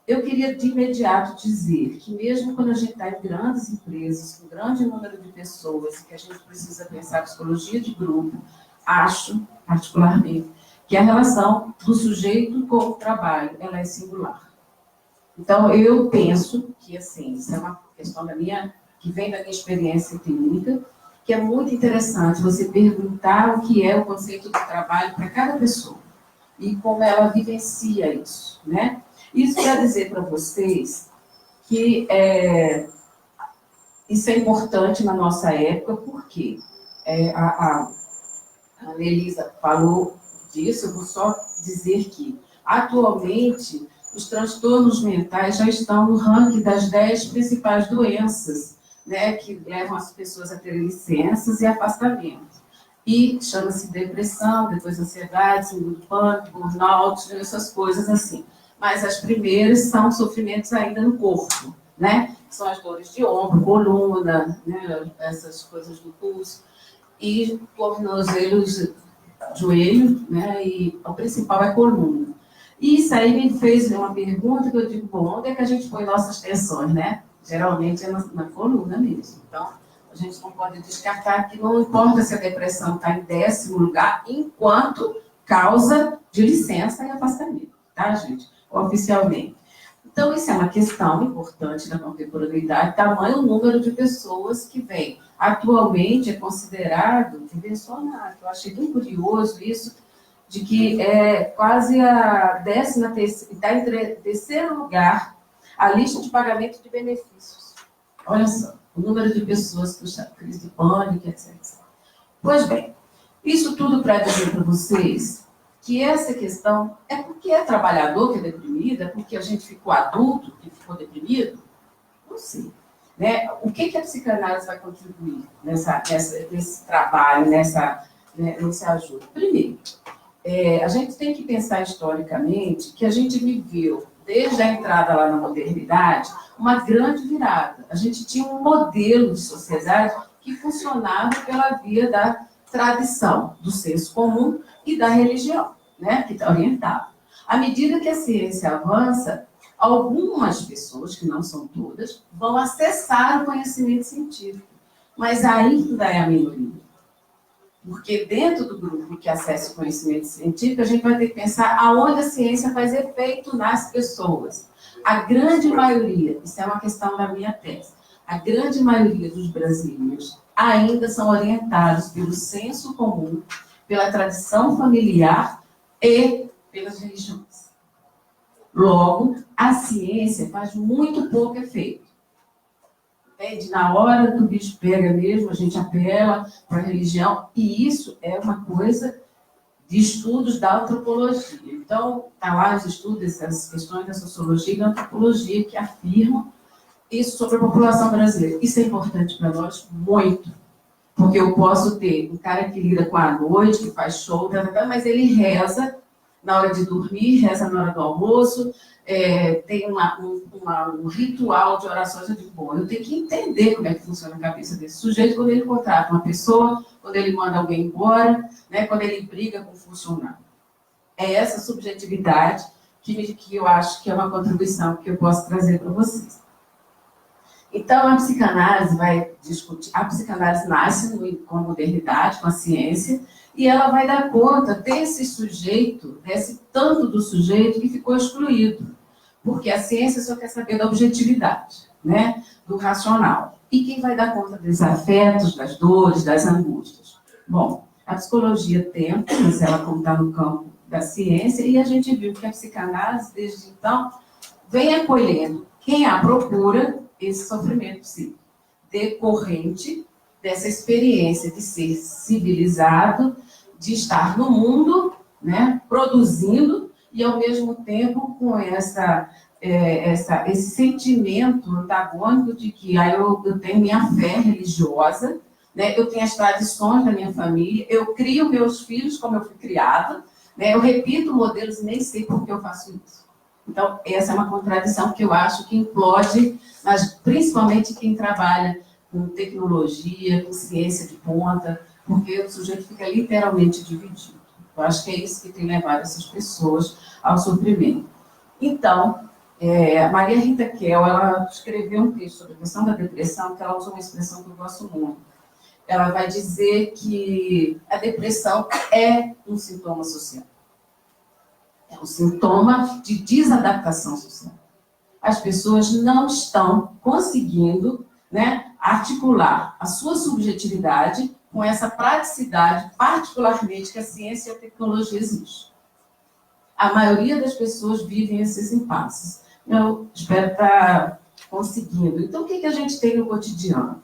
eu queria de imediato dizer que mesmo quando a gente está em grandes empresas, com grande número de pessoas, e que a gente precisa pensar psicologia de grupo, acho, particularmente, que a relação do sujeito com o trabalho, ela é singular. Então, eu penso que, assim, isso é uma questão que vem da minha experiência clínica, que é muito interessante você perguntar o que é o conceito do trabalho para cada pessoa e como ela vivencia isso, né? Isso quer dizer para vocês que isso é importante na nossa época, porque a Melissa falou disso, eu vou só dizer que, atualmente, os transtornos mentais já estão no ranking das 10 principais doenças, né, que levam as pessoas a terem licenças e afastamento. E chama-se depressão, depois ansiedade, síndrome do pânico, burnout, essas coisas assim. Mas as primeiras são sofrimentos ainda no corpo, né? São as dores de ombro, coluna, né? Essas coisas do pulso. E tornozelos joelho, né, e o principal é coluna. E isso aí me fez uma pergunta que eu digo, bom, onde é que a gente põe nossas tensões, né? Geralmente é na coluna mesmo. Então, a gente não pode descartar que não importa se a depressão está em 10º lugar, enquanto causa de licença e afastamento, tá, gente? Oficialmente. Então, isso é uma questão importante da contemporaneidade, tamanho o número de pessoas que vêm. Atualmente é considerado, eu achei bem curioso isso, de que é quase a 13ª, está em 3º lugar a lista de pagamento de benefícios. Olha só, o número de pessoas que estão crise de pânico, etc. Pois bem, isso tudo para dizer para vocês que essa questão é porque é trabalhador que é deprimido, é porque a gente ficou adulto que ficou deprimido? Não sei. Né? O que a psicanálise vai contribuir nesse trabalho, nesse ajuda? Primeiro, a gente tem que pensar historicamente que a gente viveu, desde a entrada lá na modernidade, uma grande virada. A gente tinha um modelo de sociedade que funcionava pela via da tradição, do senso comum e da religião, né, que está orientada. À medida que a ciência avança, algumas pessoas, que não são todas, vão acessar o conhecimento científico, mas ainda é a minoria. Porque dentro do grupo que acessa o conhecimento científico, a gente vai ter que pensar aonde a ciência faz efeito nas pessoas. A grande maioria, isso é uma questão da minha tese, a grande maioria dos brasileiros ainda são orientados pelo senso comum, pela tradição familiar e pelas religiões. Logo, a ciência faz muito pouco efeito. Entende? Na hora que o bicho pega mesmo, a gente apela para a religião, e isso é uma coisa de estudos da antropologia. Então, está lá os estudos, essas questões da sociologia e da antropologia que afirmam isso sobre a população brasileira. Isso é importante para nós muito, porque eu posso ter um cara que lida com a noite, que faz show, mas ele reza na hora de dormir, reza na hora do almoço, tem um ritual de orações. Eu digo, bom, eu tenho que entender como é que funciona a cabeça desse sujeito quando ele contrata uma pessoa, quando ele manda alguém embora, né, quando ele briga com o funcionário. É essa subjetividade que eu acho que é uma contribuição que eu posso trazer para vocês. Então, a psicanálise vai discutir. A psicanálise nasce com a modernidade, com a ciência, e ela vai dar conta desse sujeito, desse tanto do sujeito que ficou excluído. Porque a ciência só quer saber da objetividade, né? Do racional. E quem vai dar conta dos afetos, das dores, das angústias? Bom, a psicologia tenta, mas ela como está no campo da ciência, e a gente viu que a psicanálise, desde então, vem acolhendo quem a procura esse sofrimento psíquico, decorrente dessa experiência de ser civilizado, de estar no mundo, né, produzindo, e ao mesmo tempo com esse sentimento antagônico de que eu tenho minha fé religiosa, né, eu tenho as tradições da minha família, eu crio meus filhos como eu fui criada, né, eu repito modelos e nem sei por que eu faço isso. Então, essa é uma contradição que eu acho que implode, mas principalmente quem trabalha com tecnologia, com ciência de ponta, porque o sujeito fica literalmente dividido. Eu acho que é isso que tem levado essas pessoas ao sofrimento. Então, a Maria Rita Kell, ela escreveu um texto sobre a questão da depressão, que ela usa uma expressão que eu gosto muito. Ela vai dizer que a depressão é um sintoma social. É um sintoma de desadaptação social. As pessoas não estão conseguindo, né, articular a sua subjetividade com essa praticidade, particularmente que a ciência e a tecnologia exigem. A maioria das pessoas vivem esses impasses. Eu espero estar conseguindo. Então, o que a gente tem no cotidiano?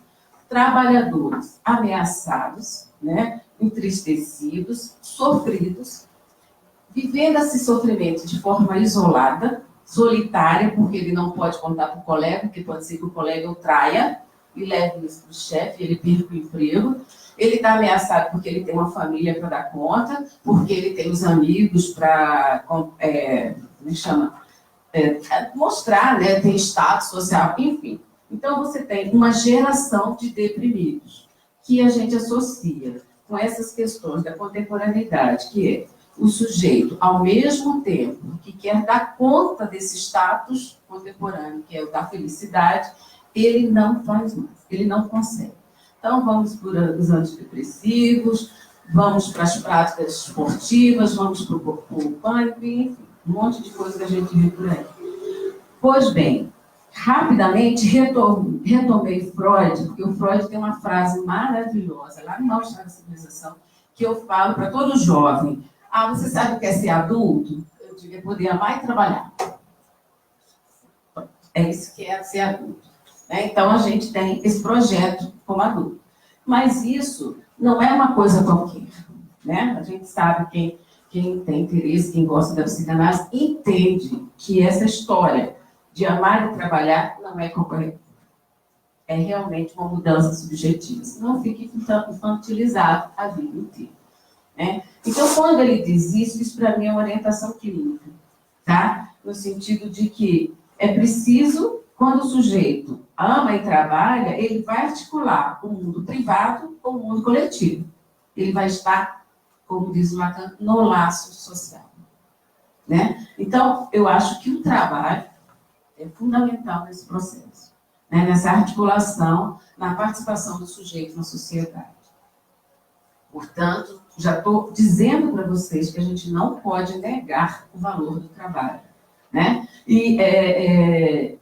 Trabalhadores ameaçados, né, entristecidos, sofridos, vivendo esse sofrimento de forma isolada, solitária, porque ele não pode contar para o colega, porque pode ser que o colega o traia e leve isso para o chefe, ele perca o emprego. Ele está ameaçado porque ele tem uma família para dar conta, porque ele tem os amigos para, mostrar, né, tem status social, enfim. Então, você tem uma geração de deprimidos, que a gente associa com essas questões da contemporaneidade, que é o sujeito, ao mesmo tempo que quer dar conta desse status contemporâneo, que é o da felicidade, ele não faz mais, ele não consegue. Então, vamos para os antidepressivos, vamos para as práticas esportivas, vamos para o pânico, enfim, um monte de coisa que a gente vê por aí. Pois bem, rapidamente retomei Freud, porque o Freud tem uma frase maravilhosa, lá no Mal Estar da Civilização, que eu falo para todo jovem: ah, você sabe o que é ser adulto? Eu digo, é poder amar e trabalhar. É isso que é ser adulto. Né? Então, a gente tem esse projeto como adulto. Mas isso não é uma coisa qualquer. Né? A gente sabe, quem tem interesse, quem gosta da psicanálise, entende que essa história de amar e trabalhar não é qualquer. É realmente uma mudança subjetiva. Não fique infantilizado a vida inteira. Né? Então, quando ele diz isso para mim é uma orientação clínica, tá? No sentido de que é preciso, quando o sujeito ama e trabalha, ele vai articular o mundo privado com o mundo coletivo. Ele vai estar, como diz o Lacan, no laço social. Né? Então, eu acho que o trabalho é fundamental nesse processo, né? Nessa articulação, na participação do sujeito na sociedade. Portanto, já estou dizendo para vocês que a gente não pode negar o valor do trabalho, né? E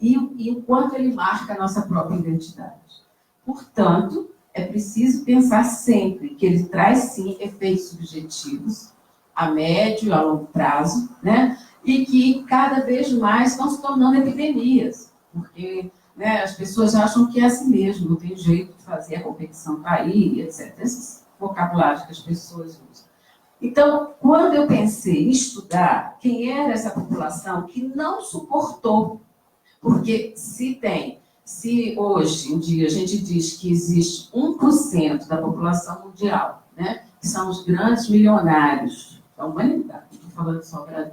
o quanto ele marca a nossa própria identidade. Portanto, é preciso pensar sempre que ele traz, sim, efeitos subjetivos a médio e a longo prazo, né? E que cada vez mais estão se tornando epidemias, porque, né, as pessoas acham que é assim mesmo, não tem jeito de fazer, a competição está aí, etc. Esses vocabulários que as pessoas usam. Então, quando eu pensei em estudar quem era essa população que não suportou, porque se hoje em dia a gente diz que existe 1% da população mundial, né, que são os grandes milionários da humanidade, estou falando só para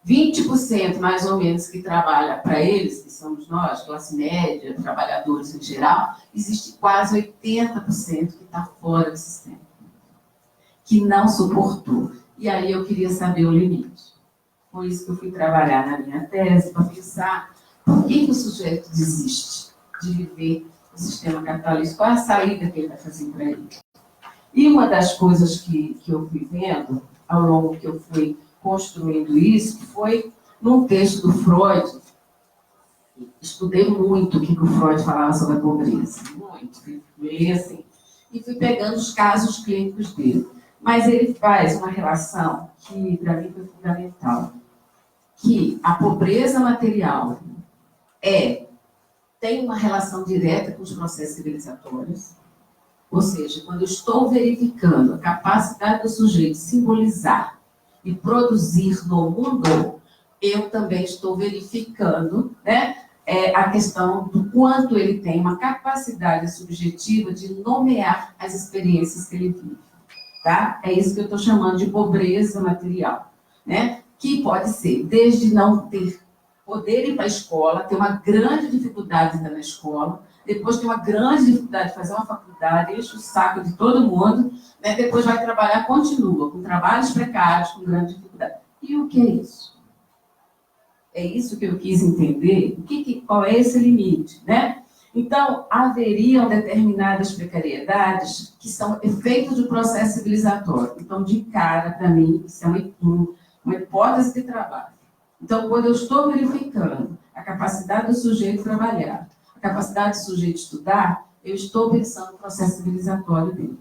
20% mais ou menos que trabalha para eles, que somos nós, classe média, trabalhadores em geral, existe quase 80% que está fora do sistema, que não suportou. E aí eu queria saber o limite. Por isso que eu fui trabalhar na minha tese, para pensar por que o sujeito desiste de viver o sistema capitalista, qual é a saída que ele vai fazer para ele. E uma das coisas que eu fui vendo, ao longo que eu fui construindo isso, foi num texto do Freud. Estudei muito o que o Freud falava sobre a pobreza, muito, fui ler assim, e fui pegando os casos clínicos dele. Mas ele faz uma relação que, para mim, foi fundamental, que a pobreza material tem uma relação direta com os processos civilizatórios, ou seja, quando eu estou verificando a capacidade do sujeito de simbolizar e produzir no mundo, eu também estou verificando, né, a questão do quanto ele tem uma capacidade subjetiva de nomear as experiências que ele vive. Tá? É isso que eu estou chamando de pobreza material, né? Que pode ser desde não poder ir para a escola, ter uma grande dificuldade de estar na escola, depois ter uma grande dificuldade de fazer uma faculdade, enche o saco de todo mundo, né? Depois vai trabalhar, continua, com trabalhos precários, com grande dificuldade. E o que é isso? É isso que eu quis entender, qual é esse limite, né? Então, haveriam determinadas precariedades que são efeitos do processo civilizatório. Então, de cara, para mim, isso é uma hipótese de trabalho. Então, quando eu estou verificando a capacidade do sujeito trabalhar, a capacidade do sujeito estudar, eu estou pensando no processo civilizatório dele.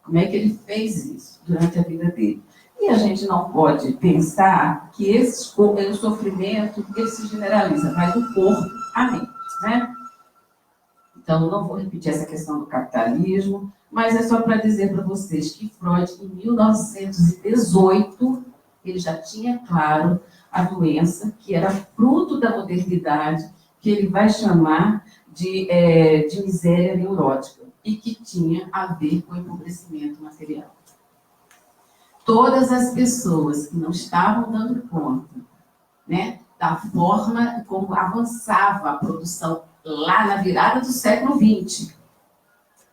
Como é que ele fez isso durante a vida dele? E a gente não pode pensar que o sofrimento ele se generaliza, vai do corpo à mente, né? Então, não vou repetir essa questão do capitalismo, mas é só para dizer para vocês que Freud, em 1918, ele já tinha claro a doença, que era fruto da modernidade, que ele vai chamar de miséria neurótica, e que tinha a ver com o empobrecimento material. Todas as pessoas que não estavam dando conta, né, da forma como avançava a produção lá na virada do século XX,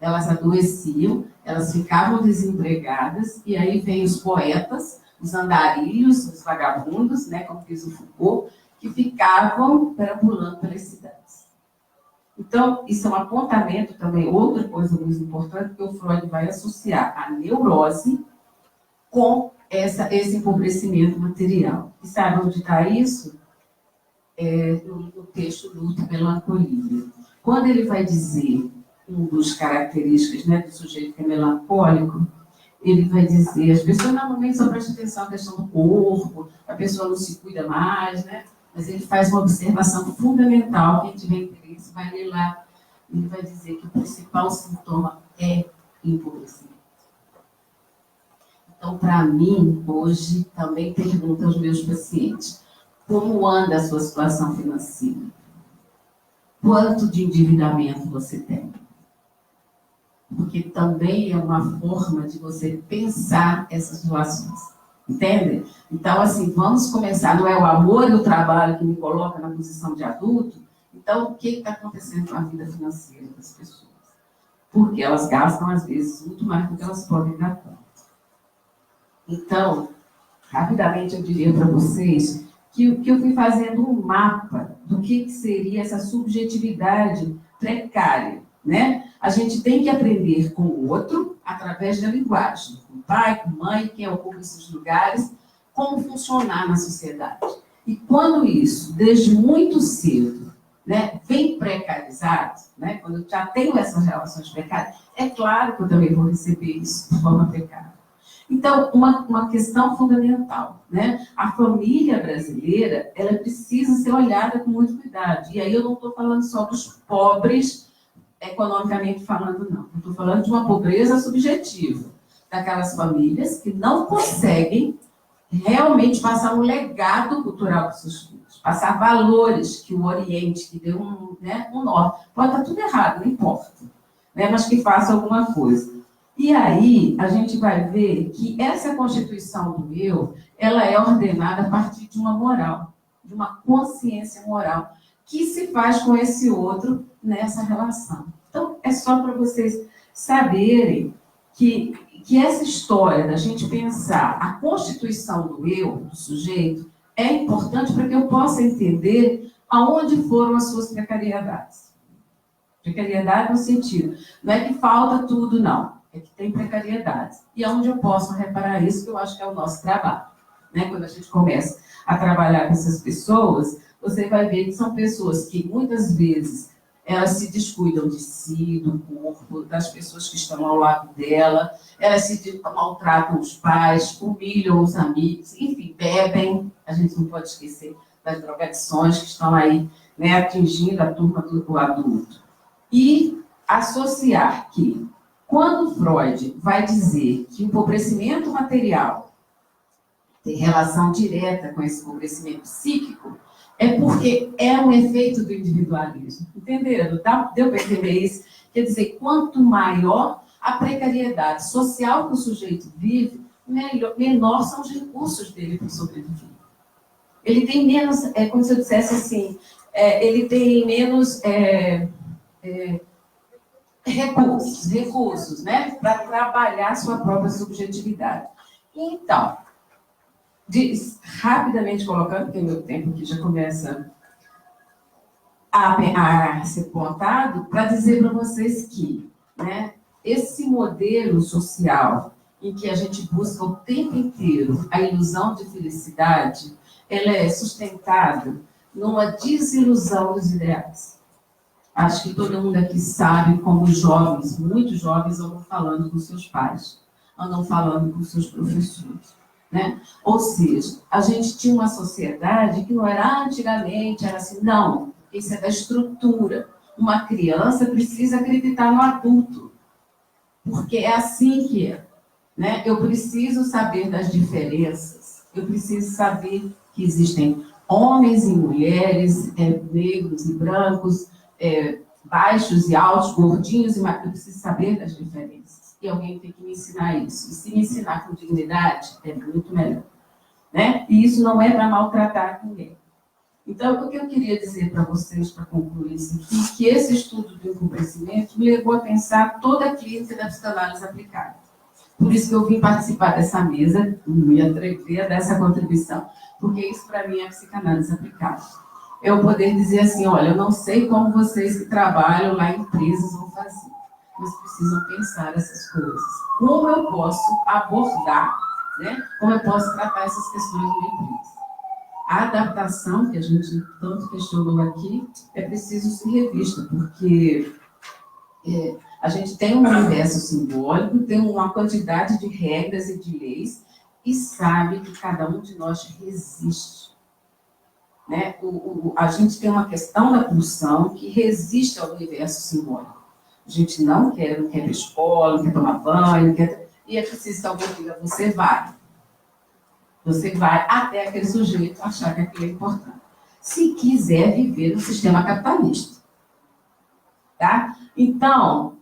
elas adoeciam, elas ficavam desempregadas, e aí vem os poetas, os andarilhos, os vagabundos, né, como diz o Foucault, que ficavam perambulando pelas cidades. Então, isso é um apontamento também, outra coisa muito importante, que o Freud vai associar a neurose com esse empobrecimento material. E sabe onde está isso? No texto Luto e Melancolia. Quando ele vai dizer uma das características, né, do sujeito que é melancólico, ele vai dizer, as pessoas normalmente só prestam atenção na questão do corpo, a pessoa não se cuida mais, né? Mas ele faz uma observação fundamental, quem tiver interesse vai ler lá, ele vai dizer que o principal sintoma é empobrecimento. Então, para mim, hoje, também pergunto aos meus pacientes, como anda a sua situação financeira? Quanto de endividamento você tem? Porque também é uma forma de você pensar essas relações. Entende? Então, assim, vamos começar. Não é o amor e o trabalho que me coloca na posição de adulto. Então, o que está acontecendo com a vida financeira das pessoas? Porque elas gastam, às vezes, muito mais do que elas podem dar conta. Então, rapidamente eu diria para vocês que eu fui fazendo um mapa do que seria essa subjetividade precária, né? A gente tem que aprender com o outro através da linguagem, com o pai, com a mãe, quem ocupa esses lugares, como funcionar na sociedade. E quando isso, desde muito cedo, né, vem precarizado, né, quando eu já tenho essas relações precárias, é claro que eu também vou receber isso de forma precária. Então, uma questão fundamental, né? A família brasileira, ela precisa ser olhada com muito cuidado. E aí eu não estou falando só dos pobres, economicamente falando, não. Eu estou falando de uma pobreza subjetiva, daquelas famílias que não conseguem realmente passar um legado cultural para os seus filhos, passar valores que o Oriente, que deu um norte. Pode estar tudo errado, não importa, né? Mas que faça alguma coisa. E aí, a gente vai ver que essa constituição do eu, ela é ordenada a partir de uma moral, de uma consciência moral, que se faz com esse outro nessa relação. Então, é só para vocês saberem que essa história da gente pensar a constituição do eu, do sujeito, é importante para que eu possa entender aonde foram as suas precariedades. Precariedade no sentido, não é que falta tudo, não. É que tem precariedade. E aonde eu posso reparar isso, que eu acho que é o nosso trabalho. Né? Quando a gente começa a trabalhar com essas pessoas, você vai ver que são pessoas que, muitas vezes, elas se descuidam de si, do corpo, das pessoas que estão ao lado dela, elas se maltratam os pais, humilham os amigos, enfim, bebem. A gente não pode esquecer das drogadições que estão aí, né, atingindo a turma do adulto. E associar que, quando Freud vai dizer que o empobrecimento material tem relação direta com esse empobrecimento psíquico, é porque é um efeito do individualismo. Entenderam? Deu para entender isso? Quer dizer, quanto maior a precariedade social que o sujeito vive, menor são os recursos dele para sobreviver. Ele tem menos, como se eu dissesse assim, ele tem menos... recursos, né, para trabalhar sua própria subjetividade. Então, rapidamente colocando, porque meu tempo aqui já começa a ser pontado, para dizer para vocês que, né, esse modelo social em que a gente busca o tempo inteiro a ilusão de felicidade, ela é sustentada numa desilusão dos ideais. Acho que todo mundo aqui sabe como os jovens, muitos jovens, andam falando com seus pais, andam falando com seus professores, né? Ou seja, a gente tinha uma sociedade que não era antigamente, era assim, não, isso é da estrutura. Uma criança precisa acreditar no adulto, porque é assim que é, né? Eu preciso saber das diferenças, eu preciso saber que existem homens e mulheres, negros e brancos, baixos e altos, gordinhos e magros. Eu preciso saber das diferenças. E alguém tem que me ensinar isso. E se me ensinar com dignidade, é muito melhor. Né? E isso não é para maltratar ninguém. Então, o que eu queria dizer para vocês, para concluir isso aqui, que esse estudo do empobrecimento me levou a pensar toda a clínica da psicanálise aplicada. Por isso que eu vim participar dessa mesa, me atrever a dar essa contribuição, porque isso para mim é psicanálise aplicada. Eu poder dizer assim, olha, eu não sei como vocês que trabalham lá em empresas vão fazer, mas precisam pensar essas coisas. Como eu posso abordar, né? Como eu posso tratar essas questões numa empresa. A adaptação, que a gente tanto questionou aqui, é preciso ser revista, porque a gente tem um universo simbólico, tem uma quantidade de regras e de leis, e sabe que cada um de nós resiste. Né? A gente tem uma questão da pulsão que resiste ao universo simbólico. A gente não quer ir para escola, não quer tomar banho, e é preciso que alguém diga, você vai. Você vai até aquele sujeito achar que aquilo é importante. Se quiser viver no sistema capitalista. Tá? Então,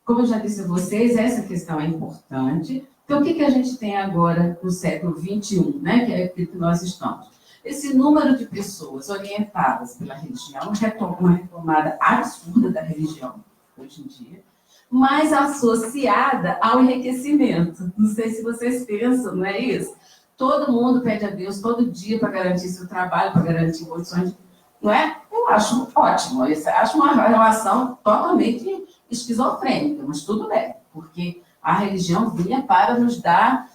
como eu já disse a vocês, essa questão é importante. Então, o que a gente tem agora no século XXI, né, que é aquilo que nós estamos? Esse número de pessoas orientadas pela religião, uma retomada absurda da religião, hoje em dia, mas associada ao enriquecimento. Não sei se vocês pensam, não é isso? Todo mundo pede a Deus todo dia para garantir seu trabalho, para garantir condições, não é? Eu acho ótimo, eu acho uma relação totalmente esquizofrênica, mas tudo bem, porque a religião vinha para nos dar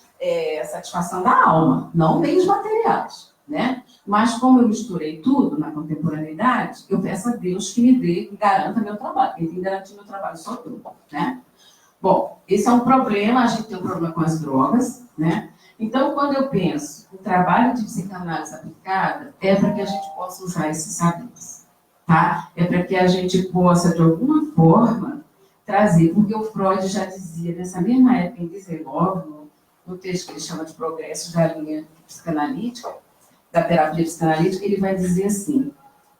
satisfação da alma, não meios materiais, né? Mas como eu misturei tudo na contemporaneidade, eu peço a Deus que me dê, que garanta meu trabalho. Quem tem que garantir meu trabalho sou eu, né? Bom, esse é um problema, a gente tem um problema com as drogas, né? Então, quando eu penso o trabalho de psicanálise aplicada, é para que a gente possa usar esses saberes, tá? É para que a gente possa, de alguma forma, trazer, porque o Freud já dizia, nessa mesma época, em 19, no texto que ele chama de Progressos da linha psicanalítica, da terapia psicanalítica, ele vai dizer assim,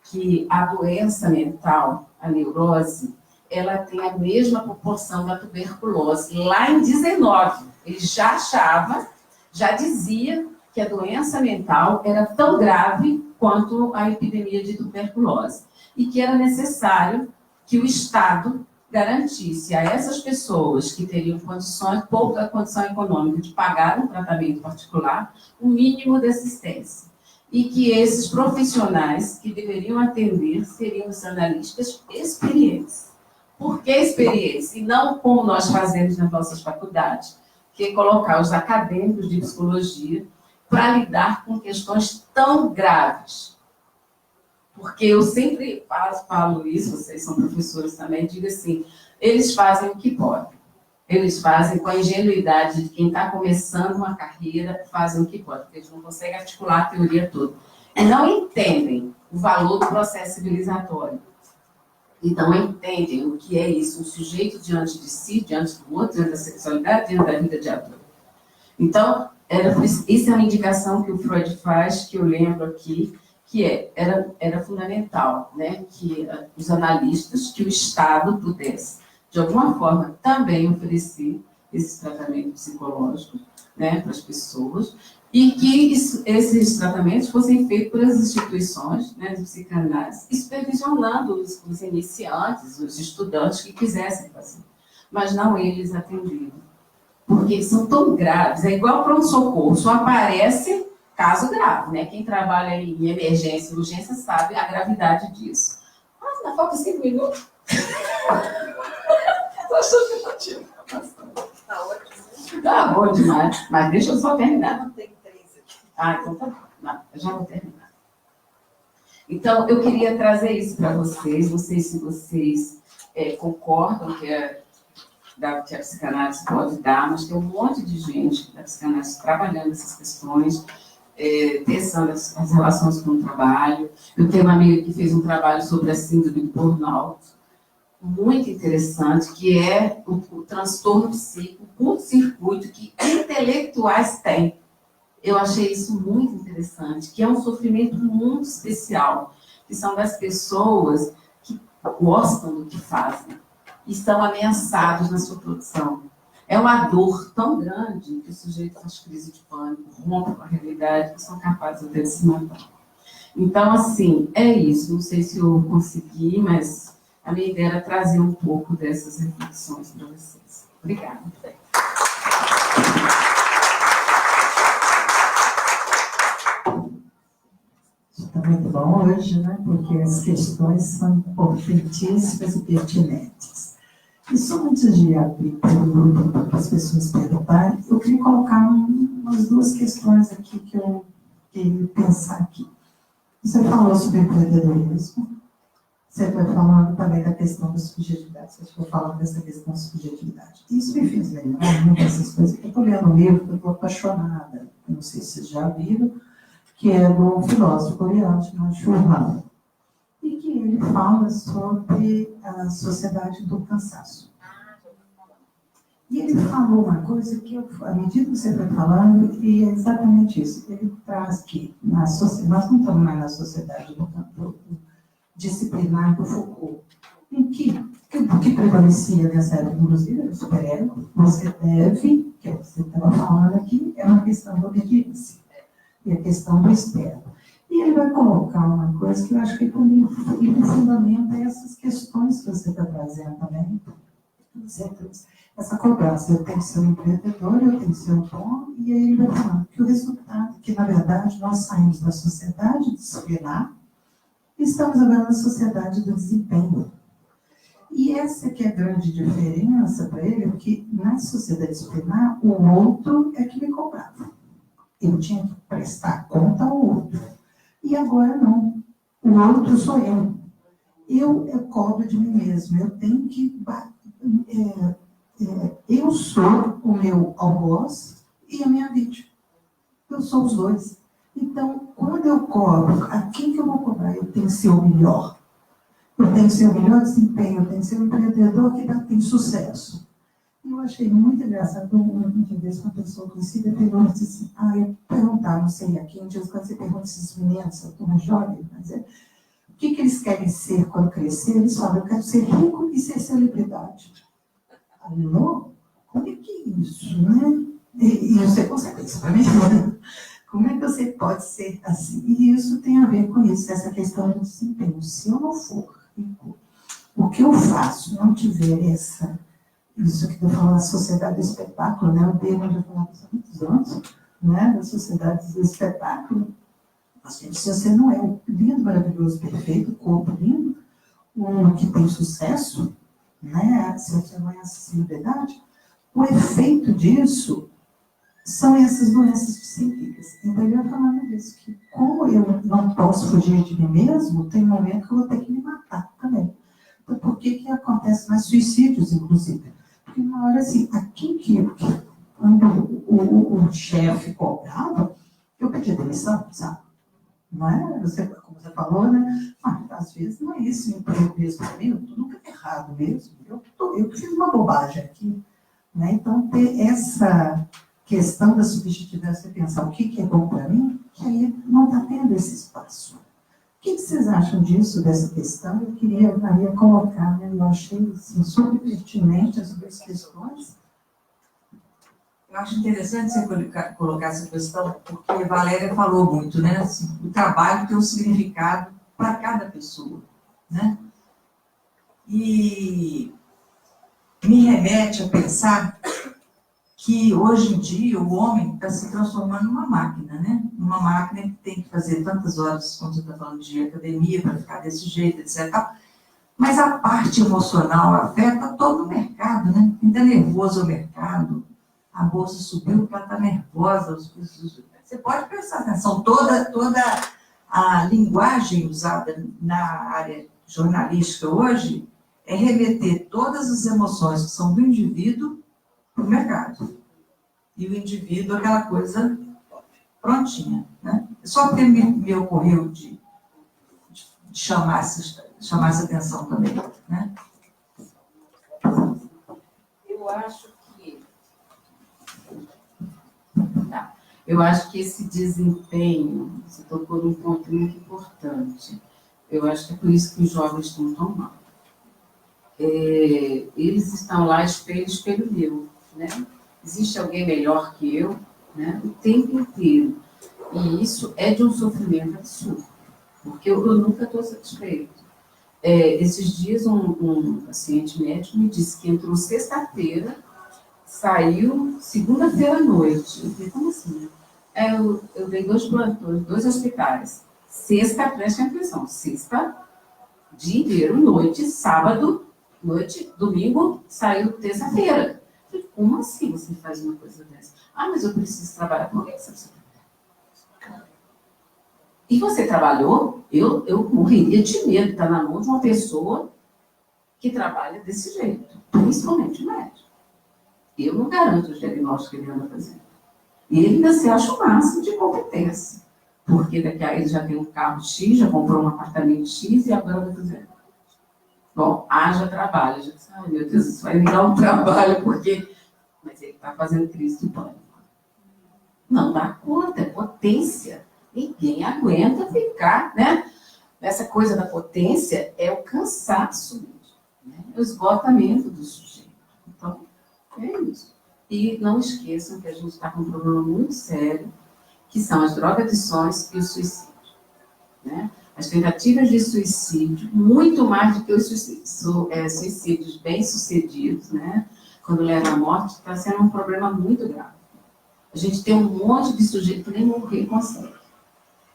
que a doença mental, a neurose, ela tem a mesma proporção da tuberculose. Lá em 19, ele já achava, já dizia que a doença mental era tão grave quanto a epidemia de tuberculose e que era necessário que o Estado garantisse a essas pessoas que teriam pouca condição econômica de pagar um tratamento particular, o mínimo de assistência. E que esses profissionais que deveriam atender seriam os analistas experientes. Por que experientes? E não como nós fazemos nas nossas faculdades, que é colocar os acadêmicos de psicologia para lidar com questões tão graves. Porque eu sempre falo isso, vocês são professores também, digo assim, eles fazem o que podem. Eles fazem com a ingenuidade de quem está começando uma carreira, fazem o que pode, porque eles não conseguem articular a teoria toda. E não entendem o valor do processo civilizatório. E não entendem o que é isso, um sujeito diante de si, diante do outro, diante da sexualidade, diante da vida de adulto. Então, isso é uma indicação que o Freud faz, que eu lembro aqui, que era fundamental, né, que os analistas, que o Estado pudesse, de alguma forma, também oferecer esse tratamento psicológico, né, para as pessoas, e que esses tratamentos fossem feitos pelas instituições, né, de psicanálise, supervisionando os iniciantes, os estudantes que quisessem fazer, mas não eles atendiam, porque eles são tão graves, é igual pronto-socorro, só aparece caso grave, né? Quem trabalha em emergência e urgência sabe a gravidade disso. Ah, ainda falta 5 minutos. Tá ótimo. Tá bom demais. Mas deixa eu só terminar. Não tem 3 aqui. Ah, então tá bom. Não, eu já vou terminar. Então, eu queria trazer isso para vocês. Não sei se vocês concordam que a psicanálise pode dar, mas tem um monte de gente da psicanálise trabalhando essas questões, pensando as relações com o trabalho. Eu tenho uma amiga que fez um trabalho sobre a síndrome do burnout, muito interessante, que é o transtorno psíquico, o curto-circuito que intelectuais têm. Eu achei isso muito interessante, que é um sofrimento muito especial, que são das pessoas que gostam do que fazem e estão ameaçados na sua produção. É uma dor tão grande que o sujeito faz crise de pânico, rompe com a realidade, que são capazes até de se matar. Então, assim, é isso. Não sei se eu consegui, mas a minha ideia era trazer um pouco dessas reflexões para vocês. Obrigada. Está muito bom hoje, né? Porque as questões são importantíssimas e pertinentes. E só antes de abrir para as pessoas perguntarem, eu queria colocar umas duas questões aqui que eu queria pensar aqui. Você falou sobre empreendedorismo, você foi falando também da questão da subjetividade, você foi falando dessa questão da subjetividade. Isso me fez lembrar muito dessas coisas. Eu estou lendo um livro que eu estou apaixonada, eu não sei se vocês já viram, que é do filósofo coreano chamado Chul Han, e que ele fala sobre a sociedade do cansaço. E ele falou uma coisa que, à medida que você foi falando, e é exatamente isso. Ele traz que nós não estamos mais na sociedade do disciplinar do Foucault, em que prevalecia nessa época, inclusive, era o superego, você deve, que você estava falando aqui, é uma questão da obediência, e a questão do espera. E ele vai colocar uma coisa que eu acho que também fundamenta essas questões que você está trazendo também, essa cobrança, eu tenho que ser um empreendedor, eu tenho que ser um bom, e aí ele vai falando que o resultado, que na verdade nós saímos da sociedade disciplinar, e estamos agora na sociedade do desempenho. E essa que é a grande diferença para ele, porque na sociedade disciplinar, o outro é que me cobrava. Eu tinha que prestar conta ao outro. E agora não. O outro sou eu. Eu cobro de mim mesmo. Eu tenho que... eu sou o meu algoz e a minha vítima. Eu sou os dois. Então, quando eu cobro, a quem que eu vou cobrar? Eu tenho que ser o melhor. Eu tenho que ser o melhor desempenho. Eu tenho que ser um empreendedor que tem sucesso. E eu achei muito engraçado. Um dia desse, uma pessoa conhecida perguntou assim, eu perguntar, não sei, aqui um dia quando você pergunta esses meninos, eu mais jovem, mas o que eles querem ser quando crescer? Eles falam, eu quero ser rico e ser celebridade. Alô? Como é que é isso, né? E você consegue isso para mim? Como é que você pode ser assim? E isso tem a ver com isso, essa questão do desempenho. Se eu não for rico, o que eu faço não tiver isso que eu falo, a sociedade do espetáculo, né? O Bema já falou isso há muitos anos, né? Da sociedade do espetáculo. Se você não é um lindo, maravilhoso, perfeito, corpo lindo, um que tem sucesso, né? Se você não é essa celebridade, o efeito disso são essas doenças psíquicas. Então, ele vai falando disso, que como eu não posso fugir de mim mesmo, tem um momento que eu vou ter que me matar também. Então, por que acontece mais suicídios, inclusive? Porque uma hora, assim, aqui quando o chefe cobrava, eu pedi demissão, sabe? Não é? Como você falou, né? Às vezes não é isso, o emprego mesmo para mim, eu estou nunca errado mesmo. Eu fiz uma bobagem aqui. Né? Então, ter essa questão da subjetividade, você pensar o que é bom para mim, que aí não está tendo esse espaço. O que vocês acham disso, dessa questão? Eu queria, Maria, colocar, né? Eu achei assim, super pertinente as duas questões. Eu acho interessante você colocar essa questão, porque a Valéria falou muito, né? Assim, o trabalho tem um significado para cada pessoa, né? E me remete a pensar que hoje em dia o homem está se transformando numa máquina, né? Uma máquina que tem que fazer tantas horas, quando você está falando de academia, para ficar desse jeito, etc. Mas a parte emocional afeta todo o mercado, né? Ainda nervoso o mercado, a bolsa subiu porque ela está nervosa. Você pode prestar atenção, toda a linguagem usada na área jornalística hoje é remeter todas as emoções que são do indivíduo para o mercado. E o indivíduo, aquela coisa prontinha, né? Só porque me ocorreu de chamar essa atenção também, né? Eu acho que esse desempenho, você tocou num ponto muito importante. Eu acho que é por isso que os jovens estão tão mal. Eles estão lá, espelho meu, né? Existe alguém melhor que eu, né? O tempo inteiro. E isso é de um sofrimento absurdo, porque eu nunca estou satisfeito. Esses dias, um paciente médico me disse que entrou sexta-feira, saiu segunda-feira à noite. Eu falei, como assim? Eu dei 2 plantões, 2 hospitais. Sexta, preste atenção, sexta, dia inteiro, noite, sábado, noite, domingo, saiu terça-feira. Eu falei, como assim você faz uma coisa dessa? Mas eu preciso trabalhar. Por que você precisa trabalhar? E você trabalhou? Eu morreria de medo de estar na mão de uma pessoa que trabalha desse jeito, principalmente o médico. Eu não garanto o diagnóstico que ele anda fazendo. E ele ainda se acha o máximo de competência. Porque daqui a ele já tem um carro X, já comprou um apartamento X e agora vai fazer. Bom, haja trabalho. Já disse, ai meu Deus, isso vai me dar um trabalho, porque... Mas ele está fazendo crise de pânico. Não dá conta, é potência. Ninguém aguenta ficar, né? Essa coisa da potência é o cansaço, né? É o esgotamento do sujeito. Então, é isso. E não esqueçam que a gente está com um problema muito sério, que são as drogadições e o suicídio, né? As tentativas de suicídio, muito mais do que os suicídios bem-sucedidos, né? Quando leva à morte, está sendo um problema muito grave. A gente tem um monte de sujeito que nem morrer consegue.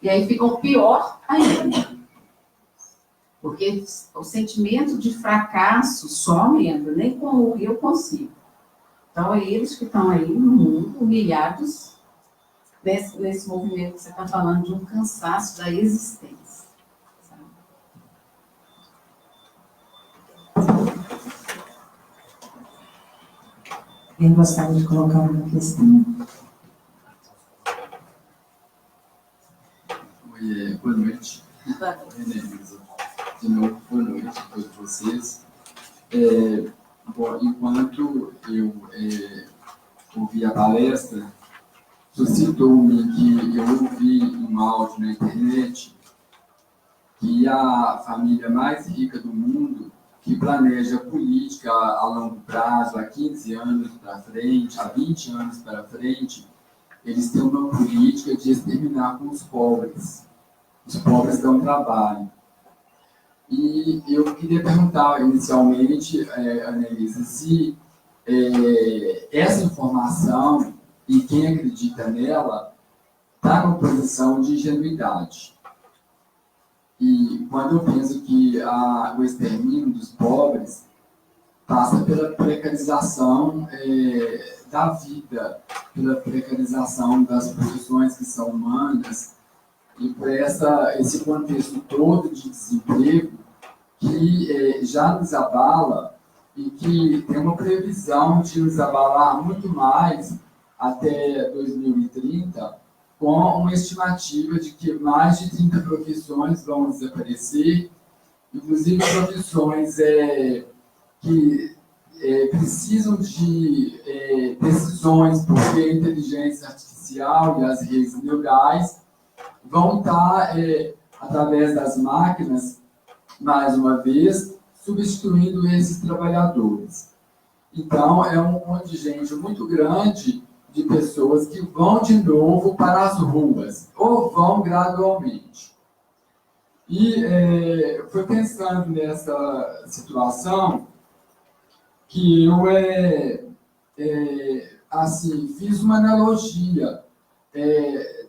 E aí fica o pior ainda. Porque o sentimento de fracasso só aumenta, nem com morrer eu consigo. Então, é eles que estão aí no mundo, humilhados, nesse movimento que você está falando, de um cansaço da existência. Sabe? Quem gostaria de colocar uma questão? Oi, boa noite. De novo, boa noite a todos vocês. Bom, enquanto eu ouvi a palestra, suscitou-me que eu ouvi um áudio na internet que a família mais rica do mundo, que planeja política a longo prazo, há 15 anos para frente, há 20 anos para frente, eles têm uma política de exterminar com os pobres. Os pobres dão trabalho. E eu queria perguntar inicialmente, Annelise, se essa informação e quem acredita nela está numa posição de ingenuidade. E quando eu penso que o extermínio dos pobres passa pela precarização da vida, pela precarização das profissões que são humanas, e por esse contexto todo de desemprego que já nos abala e que tem uma previsão de nos abalar muito mais até 2030, com uma estimativa de que mais de 30 profissões vão desaparecer, inclusive profissões que precisam de decisões, porque a inteligência artificial e as redes neurais vão estar, através das máquinas, mais uma vez, substituindo esses trabalhadores. Então, é um contingente muito grande de pessoas que vão de novo para as ruas, ou vão gradualmente. E foi pensando nessa situação que eu assim, fiz uma analogia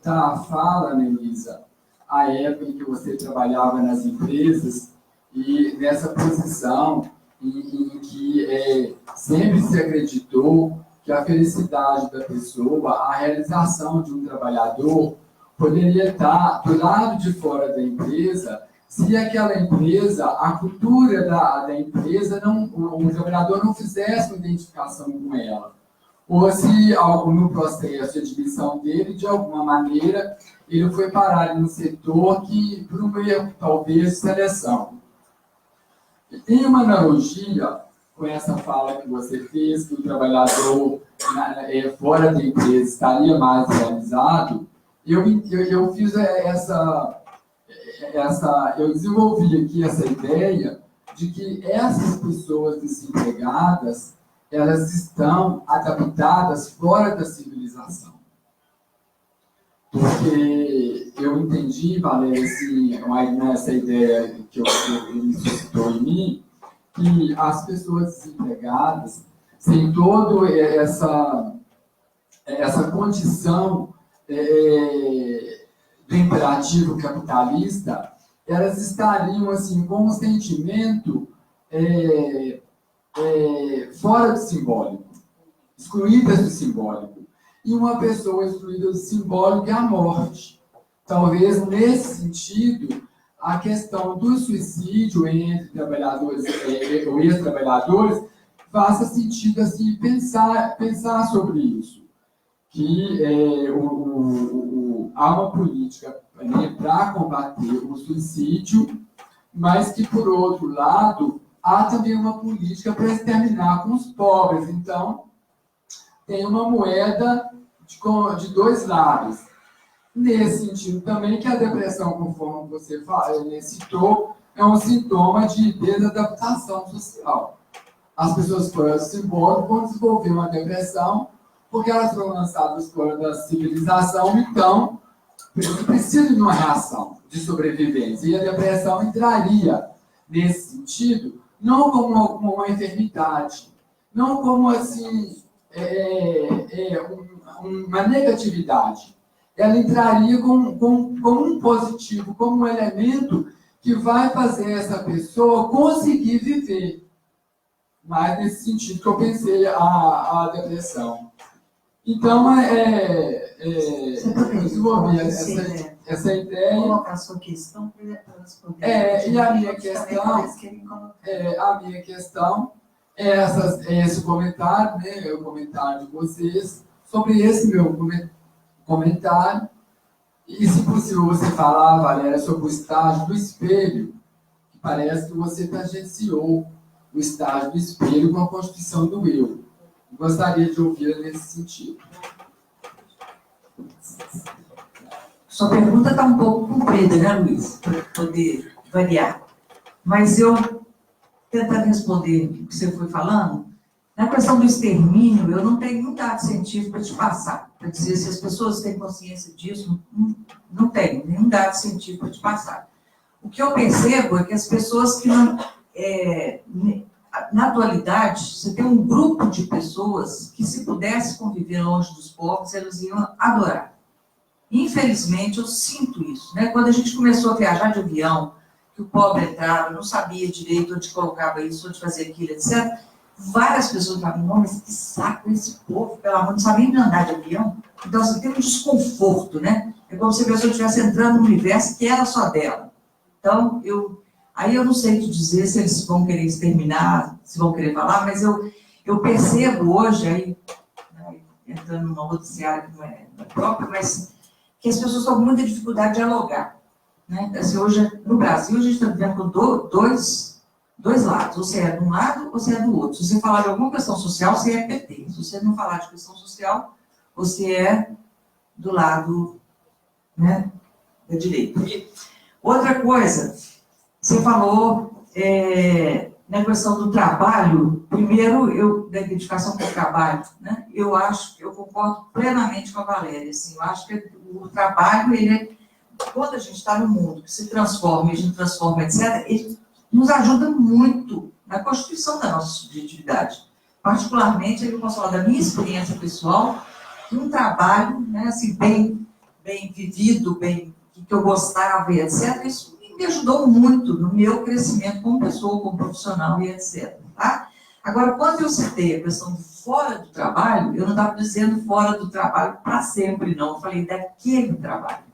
da fala, Annelisa, a época em que você trabalhava nas empresas e nessa posição em que sempre se acreditou que a felicidade da pessoa, a realização de um trabalhador, poderia estar do lado de fora da empresa, se aquela empresa, a cultura da empresa, o trabalhador não fizesse uma identificação com ela. Ou se no processo de admissão dele, de alguma maneira, ele foi parar em um setor que, por um erro, talvez, de seleção. Em uma analogia com essa fala que você fez, que o trabalhador fora da empresa estaria mais realizado, eu fiz eu desenvolvi aqui essa ideia de que essas pessoas desempregadas, elas estão adaptadas fora da civilização. Porque eu entendi, Valéria, essa ideia que ele suscitou em mim, que as pessoas desempregadas, sem toda essa condição do imperativo capitalista, elas estariam assim, com um sentimento fora do simbólico, excluídas do simbólico. E uma pessoa excluída do simbólico é a morte. Talvez, nesse sentido, a questão do suicídio entre trabalhadores ou ex-trabalhadores faça sentido assim, pensar sobre isso. Que há uma política para combater o suicídio, mas que, por outro lado, há também uma política para exterminar com os pobres. Então, tem uma moeda de dois lados. Nesse sentido também que a depressão, conforme você citou, é um sintoma de desadaptação social. As pessoas fora do simbólico vão desenvolver uma depressão porque elas foram lançadas fora da civilização, então precisam de uma reação de sobrevivência. E a depressão entraria nesse sentido, não como uma enfermidade, não como assim, uma negatividade. Ela entraria como um positivo, como um elemento que vai fazer essa pessoa conseguir viver. Mas nesse sentido que eu pensei a depressão. Então, eu desenvolvi essa ideia. Colocar a sua questão para elas poderem. E a minha questão é esse comentário, né, o comentário de vocês, sobre esse meu comentário. E, se possível, você falar, Valéria, sobre o estágio do espelho, que parece que você tangenciou o estágio do espelho com a constituição do eu. Gostaria de ouvi-la nesse sentido. Sua pergunta está um pouco comprida, né, Luiz? Para poder variar. Mas eu, tentando responder o que você foi falando, na questão do extermínio, eu não tenho nenhum dado científico para te passar, para dizer se as pessoas têm consciência disso, não tenho nenhum dado científico para te passar. O que eu percebo é que as pessoas que não... na atualidade, você tem um grupo de pessoas que, se pudesse conviver longe dos pobres, elas iam adorar. Infelizmente, eu sinto isso, né? Quando a gente começou a viajar de avião, que o pobre entrava, não sabia direito onde colocava isso, onde fazia aquilo, etc., várias pessoas falavam, não, mas que saco esse povo, pelo amor, não sabe nem andar de avião. Então, você tem um desconforto, né? É como se a pessoa estivesse entrando no universo que era só dela. Então, aí eu não sei te dizer se eles vão querer exterminar, se vão querer falar, mas eu percebo hoje, aí, entrando numa outra seara que não é própria, mas que as pessoas estão com muita dificuldade de dialogar. Né? Assim, hoje, no Brasil, a gente está vivendo com dois lados. Ou você é de um lado, ou você é do outro. Se você falar de alguma questão social, você é PT. Se você não falar de questão social, você é do lado, né, da direita. Outra coisa, você falou na questão do trabalho. Primeiro, da identificação com o trabalho, né? Eu concordo plenamente com a Valéria. Assim, eu acho que o trabalho, quando a gente está no mundo que se transforma, a gente transforma, etc., ele nos ajuda muito na constituição da nossa subjetividade. Particularmente, eu posso falar da minha experiência pessoal, que um trabalho, né, assim, bem vivido, que eu gostava, e etc., isso me ajudou muito no meu crescimento como pessoa, como profissional, e etc. Tá? Agora, quando eu citei a questão de fora do trabalho, eu não estava dizendo fora do trabalho para sempre, não. Eu falei daquele trabalho.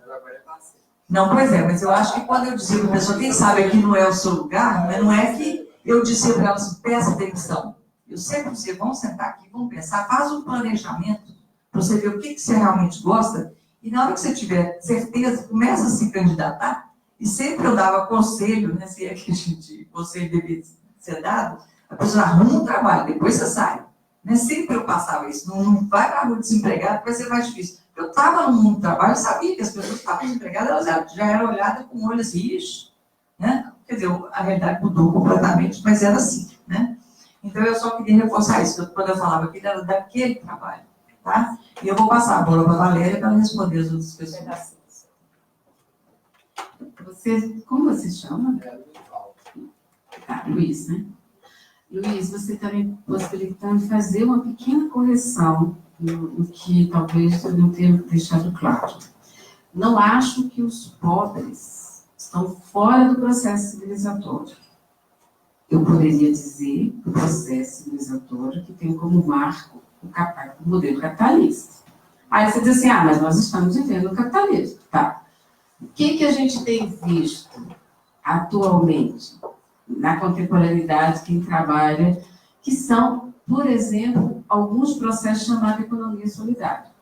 Não, pois é, mas eu acho que quando eu dizia para a pessoa, quem sabe aqui não é o seu lugar, mas não é que eu dizia para ela assim, peça atenção. Eu sempre dizia, vamos sentar aqui, vamos pensar, faz um planejamento, para você ver o que você realmente gosta, e na hora que você tiver certeza, começa a se candidatar, e sempre eu dava conselho, né, se é que conselho devia ser dado, a pessoa arruma um trabalho, depois você sai. Né? Sempre eu passava isso, não vai para a rua desempregado, vai ser mais difícil. Eu estava no mundo do trabalho, sabia que as pessoas que estavam desempregadas, elas já eram olhadas com olhos rixos, né? Quer dizer, a realidade mudou completamente, mas era assim, né? Então, eu só queria reforçar isso, quando eu falava aqui, era daquele trabalho. tá? E eu vou passar a bola para a Valéria para ela responder as outras pessoas. Como você chama? Tá, Luiz, né? Luiz, você está me possibilitando fazer uma pequena correção no que talvez eu não tenha deixado claro. Não acho que os pobres estão fora do processo civilizatório. Eu poderia dizer que o processo civilizatório que tem como marco o modelo capitalista. Aí você diz assim, mas nós estamos vivendo o capitalismo. Tá. O que a gente tem visto atualmente, na contemporaneidade, quem trabalha, que são, por exemplo, alguns processos chamados de economia solidária.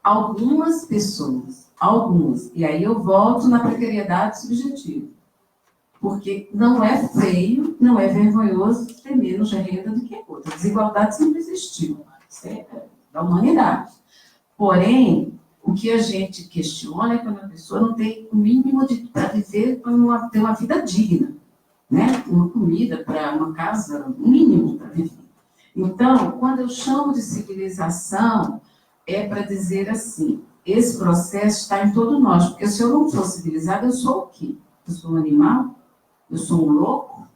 Algumas pessoas, e aí eu volto na precariedade subjetiva, porque não é feio, não é vergonhoso ter menos renda do que outra. A desigualdade sempre existiu, isso é da humanidade. Porém, o que a gente questiona é quando a pessoa não tem o mínimo para viver, para ter uma vida digna, né? Uma comida para uma casa, o mínimo para viver. Então, quando eu chamo de civilização, é para dizer assim, esse processo está em todos nós, porque se eu não sou civilizado, eu sou o quê? Eu sou um animal? Eu sou um louco?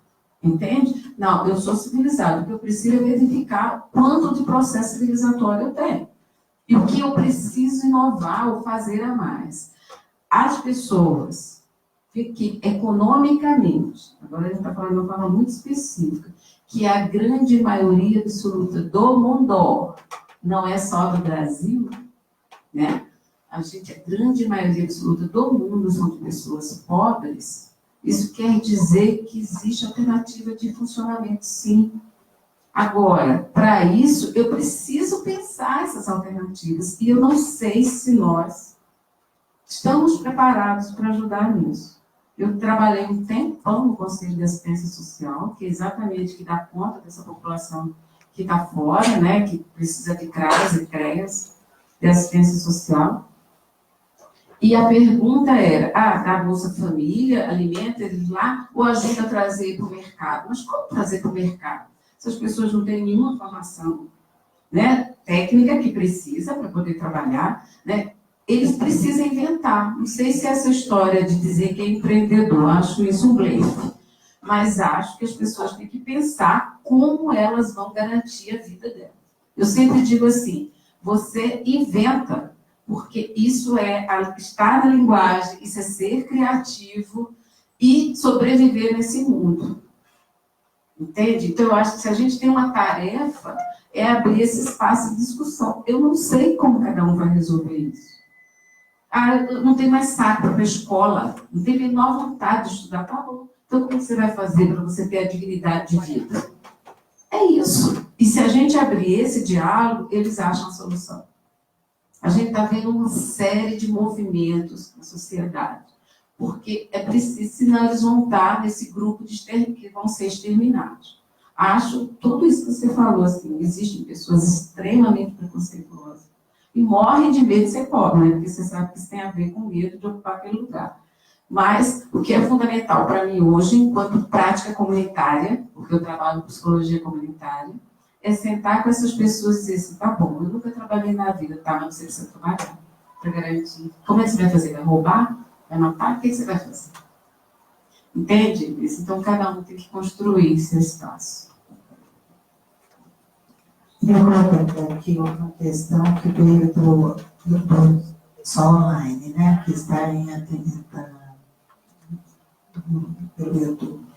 Entende? Não, eu sou civilizado, porque eu preciso verificar quanto de processo civilizatório eu tenho. E o que eu preciso inovar ou fazer a mais. As pessoas que economicamente, agora a gente está falando de uma forma muito específica, que a grande maioria absoluta do mundo, não é só do Brasil, né? A grande maioria absoluta do mundo são de pessoas pobres. Isso quer dizer que existe alternativa de funcionamento, sim. Agora, para isso, eu preciso pensar essas alternativas. E eu não sei se nós estamos preparados para ajudar nisso. Eu trabalhei um tempão no Conselho de Assistência Social, que é exatamente que dá conta dessa população que está fora, né, que precisa de CRAS e CREAS, de assistência social. E a pergunta era, dá Bolsa Família, alimenta eles lá, ou ajuda a trazer para o mercado? Mas como trazer para o mercado? Se as pessoas não têm nenhuma formação, né, técnica que precisa para poder trabalhar, né, eles precisam inventar. Não sei se essa história de dizer que é empreendedor, acho isso um blefe, mas acho que as pessoas têm que pensar como elas vão garantir a vida delas. Eu sempre digo assim, você inventa, porque isso é estar na linguagem, isso é ser criativo e sobreviver nesse mundo. Entende? Então, eu acho que se a gente tem uma tarefa, é abrir esse espaço de discussão. Eu não sei como cada um vai resolver isso. Eu não tenho mais saco para a escola, não tenho a menor vontade de estudar. Tá bom. Então, como você vai fazer para você ter a dignidade de vida? É isso. E se a gente abrir esse diálogo, eles acham a solução. A gente está vendo uma série de movimentos na sociedade. Porque é preciso, senão eles vão estar nesse grupo que vão ser exterminados. Acho tudo isso que você falou, assim, existem pessoas extremamente preconceituosas e morrem de medo de ser pobre, né? Porque você sabe que isso tem a ver com medo de ocupar aquele lugar. Mas o que é fundamental para mim hoje, enquanto prática comunitária, porque eu trabalho com psicologia comunitária, é sentar com essas pessoas e dizer assim, tá bom, eu nunca trabalhei na vida, tá, mas você precisa trabalhar para garantir. Como é que você vai fazer? Vai roubar? Vai matar? O que você vai fazer? Entende? Então, cada um tem que construir seu espaço. Eu coloquei aqui uma questão que veio do só online, né? Que está em atendimento pelo YouTube.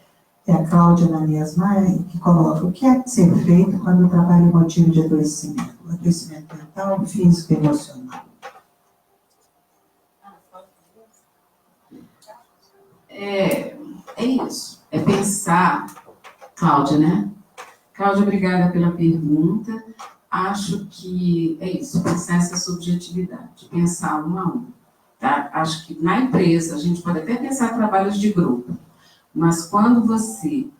É a Cláudia Ananias Maia, que coloca o que é ser feito quando o trabalho é motivo de adoecimento? Adoecimento mental, físico e emocional. É isso. É pensar, Cláudia, né? Cláudia, obrigada pela pergunta. Acho que é isso, pensar essa subjetividade, pensar um a um. Tá? Acho que na empresa a gente pode até pensar trabalhos de grupo, mas quando se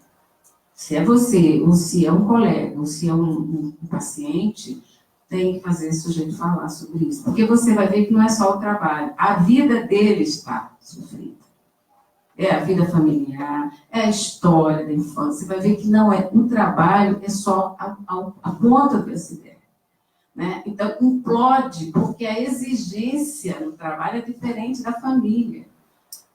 é você, ou se é um colega, ou se é um paciente, tem que fazer esse sujeito falar sobre isso. Porque você vai ver que não é só o trabalho, a vida dele está sofrida. É a vida familiar, é a história da infância. Você vai ver que não é o trabalho, é só a ponta do iceberg. né? Então, implode, porque a exigência no trabalho é diferente da família.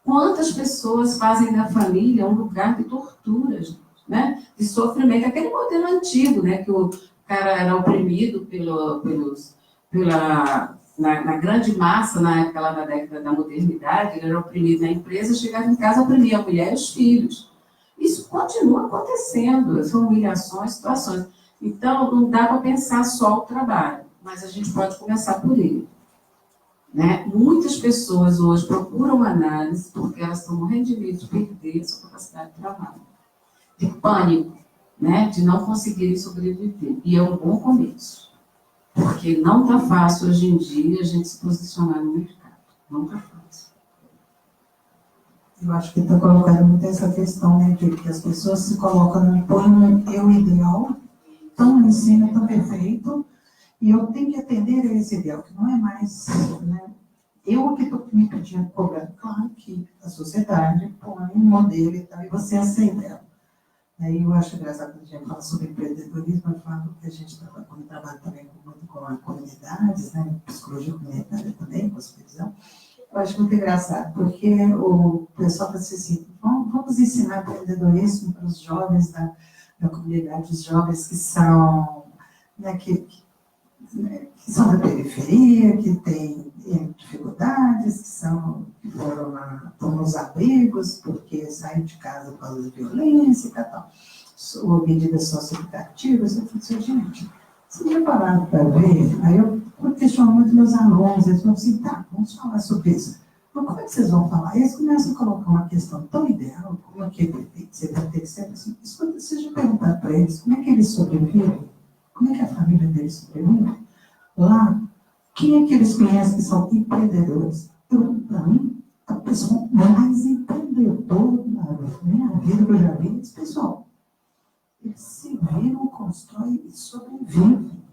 Quantas pessoas fazem da família um lugar de tortura, gente, né? De sofrimento, aquele modelo antigo, né? Que o cara era oprimido na grande massa, na época lá da década da modernidade, ele era oprimido na empresa, chegava em casa, oprimia a mulher e os filhos. Isso continua acontecendo, são humilhações, situações. Então, não dá para pensar só o trabalho, mas a gente pode começar por ele. Né? Muitas pessoas hoje procuram análise porque elas estão morrendo de medo de perder a sua capacidade de trabalho. De pânico, né? De não conseguirem sobreviver. E é um bom começo. Porque não está fácil hoje em dia a gente se posicionar no mercado. Não está fácil. Eu acho que está colocando muito essa questão, né, de que as pessoas se colocam, põem um eu ideal, tão no ensino, tão perfeito, e eu tenho que atender a esse ideal, que não é mais, né, eu que estou me pedindo, cobrando. Claro que a sociedade põe um modelo e tal, e você aceita ela. Aí eu acho engraçado quando a gente fala sobre empreendedorismo, eu falo que a gente trabalha também muito com a comunidades, né, psicologia comunitária também, com a supervisão. Eu acho muito engraçado, porque o pessoal está assim, vamos ensinar empreendedorismo para os jovens da comunidade, os jovens que são, né, que são da periferia, que têm dificuldades, que foram nos abrigos, porque saem de casa por causa da violência e tal, ou medidas socioeducativas. Eu falei assim, gente, vocês já pararam para ver? Aí eu questiono muito meus alunos, eles falam assim, tá, vamos falar sobre isso. Mas como é que vocês vão falar? Eles começam a colocar uma questão tão ideal, como é que você vai ter que ser assim. Escuta, vocês já perguntaram para eles como é que eles sobrevivem? Como é que a família deles sobrevive? Lá, quem é que eles conhecem que são empreendedores? Para mim, a pessoa mais empreendedora na minha vida que eu já vi é esse pessoal. Eles se viram, constroem e sobrevivem.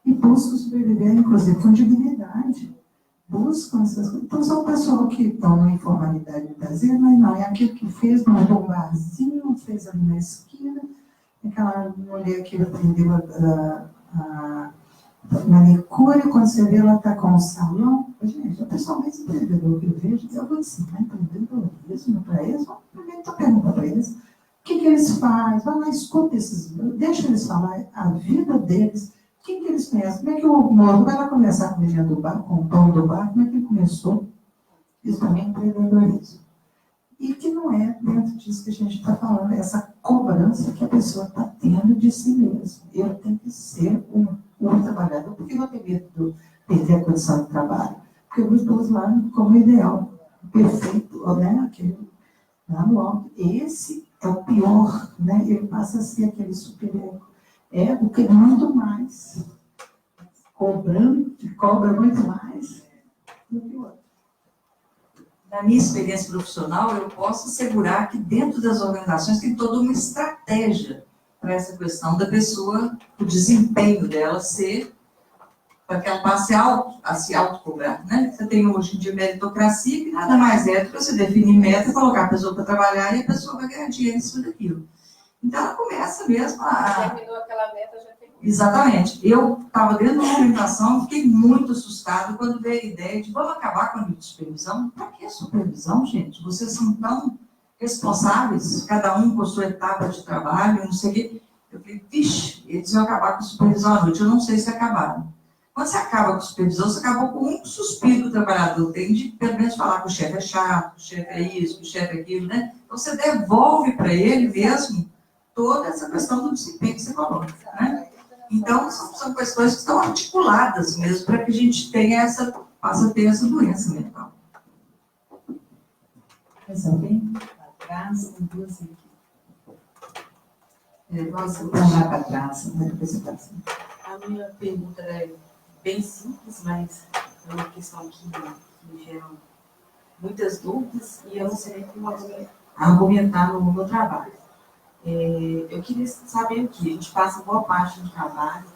E buscam sobreviver, inclusive, com dignidade. Buscam essas coisas. Então, são o pessoal que estão na informalidade do Brasil, mas não, é aquele que fez, mandou um barzinho, fez ali na esquina, aquela mulher que aprendeu a manicure, quando você vê ela está com um salão. Gente, é o pessoal mais empreendedor que eu vejo, eu vou ensinar empreendedorismo para eles, primeiro estou perguntando para eles, o que eles fazem, vai lá, escuta deixa eles falar a vida deles, quem que eles conhecem, como é que o Morro vai lá começar a comida do bar, com o pão do bar, como é que ele começou? Isso também é empreendedorismo. E que não é dentro disso que a gente está falando, essa cobrança que a pessoa está tendo de si mesma. Eu tenho que ser um trabalhador, porque eu tenho medo de perder a condição de trabalho. Porque eu estou lá como ideal, perfeito, né? Aquele, lá no alto. Esse é o pior, né? Ele passa a ser aquele super-ego. É o que muito mais, cobra muito mais do que o outro. Na minha experiência profissional, eu posso assegurar que dentro das organizações tem toda uma estratégia para essa questão da pessoa, o desempenho dela ser, para que ela passe a se autocobrar, né? Você tem hoje em dia meritocracia, que nada mais é do que você definir meta, colocar a pessoa para trabalhar e a pessoa vai ganhar dinheiro em cima daquilo. Então, ela começa mesmo a... Terminou aquela meta, já tem... Exatamente. Eu estava dentro de uma orientação, fiquei muito assustada quando veio a ideia de vamos acabar com a supervisão. Para que supervisão, gente? Vocês são tão responsáveis, cada um com a sua etapa de trabalho, não sei o quê. Eu falei, vixe, eles iam acabar com a supervisão à noite. Eu não sei se acabaram. Quando você acaba com a supervisão, você acabou com um suspiro que o trabalhador tem de, pelo menos, falar que o chefe é chato, que o chefe é isso, que o chefe é aquilo, né? Então, você devolve para ele mesmo toda essa questão do desempenho que você falou, né? Então, são questões que estão articuladas mesmo para que a gente tenha passe a ter essa doença mental. Mais alguém? Atrás, tem duas aqui. Nossa, Vamos lá para trás, na apresentação. A minha pergunta é bem simples, mas é uma questão que me gera muitas dúvidas e eu não sei como argumentar no meu trabalho. Eu queria saber o que a gente passa boa parte do trabalho,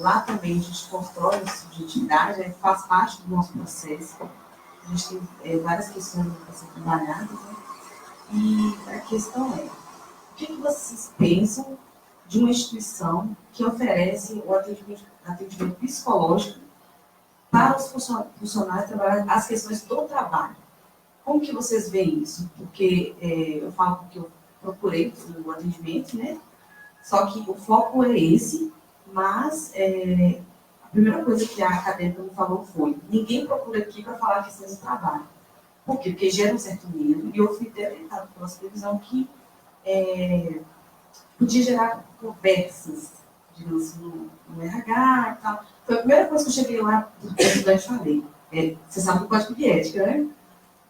lá também a gente constrói a subjetividade, faz parte do nosso processo, a gente tem várias questões para ser trabalhadas, né? E a questão é, o que vocês pensam de uma instituição que oferece o atendimento atendimento psicológico para os funcionários trabalhar as questões do trabalho. Como que vocês veem isso? Porque eu falo que eu procurei o atendimento, né? Só que o foco é esse, mas a primeira coisa que a acadêmica me falou foi: ninguém procura aqui para falar questões do trabalho. Por quê? Porque gera um certo medo, e eu fui até orientada pela supervisão que podia gerar conversas, digamos assim, no RH e tal. Foi a primeira coisa que eu cheguei lá, do estudante falei. Você sabe o código de ética, né?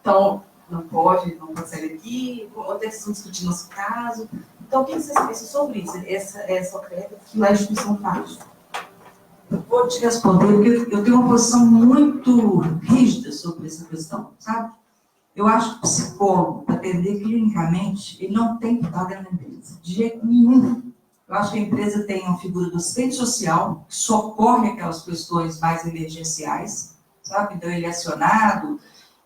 Então, não pode sair daqui, ontem vocês vão discutir nosso caso. Então, o que vocês pensam sobre isso? Essa oferta que a instituição faz? Eu vou te responder, porque eu tenho uma posição muito rígida sobre essa questão, sabe? Eu acho que o psicólogo, para atender clinicamente, ele não tem que estar dentro da empresa, de jeito nenhum. Eu acho que a empresa tem uma figura do assistente social, que socorre aquelas questões mais emergenciais, sabe? Então, ele é acionado,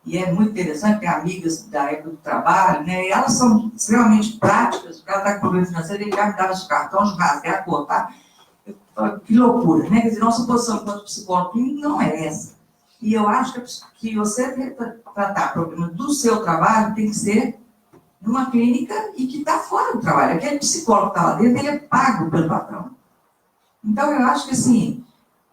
e é muito interessante, tem amigas da época do trabalho, né? E elas são extremamente práticas. O cara está com problema financeiro, ele já me dava os cartões, rasgar a cor, tá? Eu falo, que loucura, né? Quer dizer, nossa posição enquanto psicólogo clínico não é essa. E eu acho que você tratar o problema do seu trabalho tem que ser numa clínica e que está fora do trabalho. Aquele psicólogo que está lá dentro, ele é pago pelo patrão. Então, eu acho que, assim,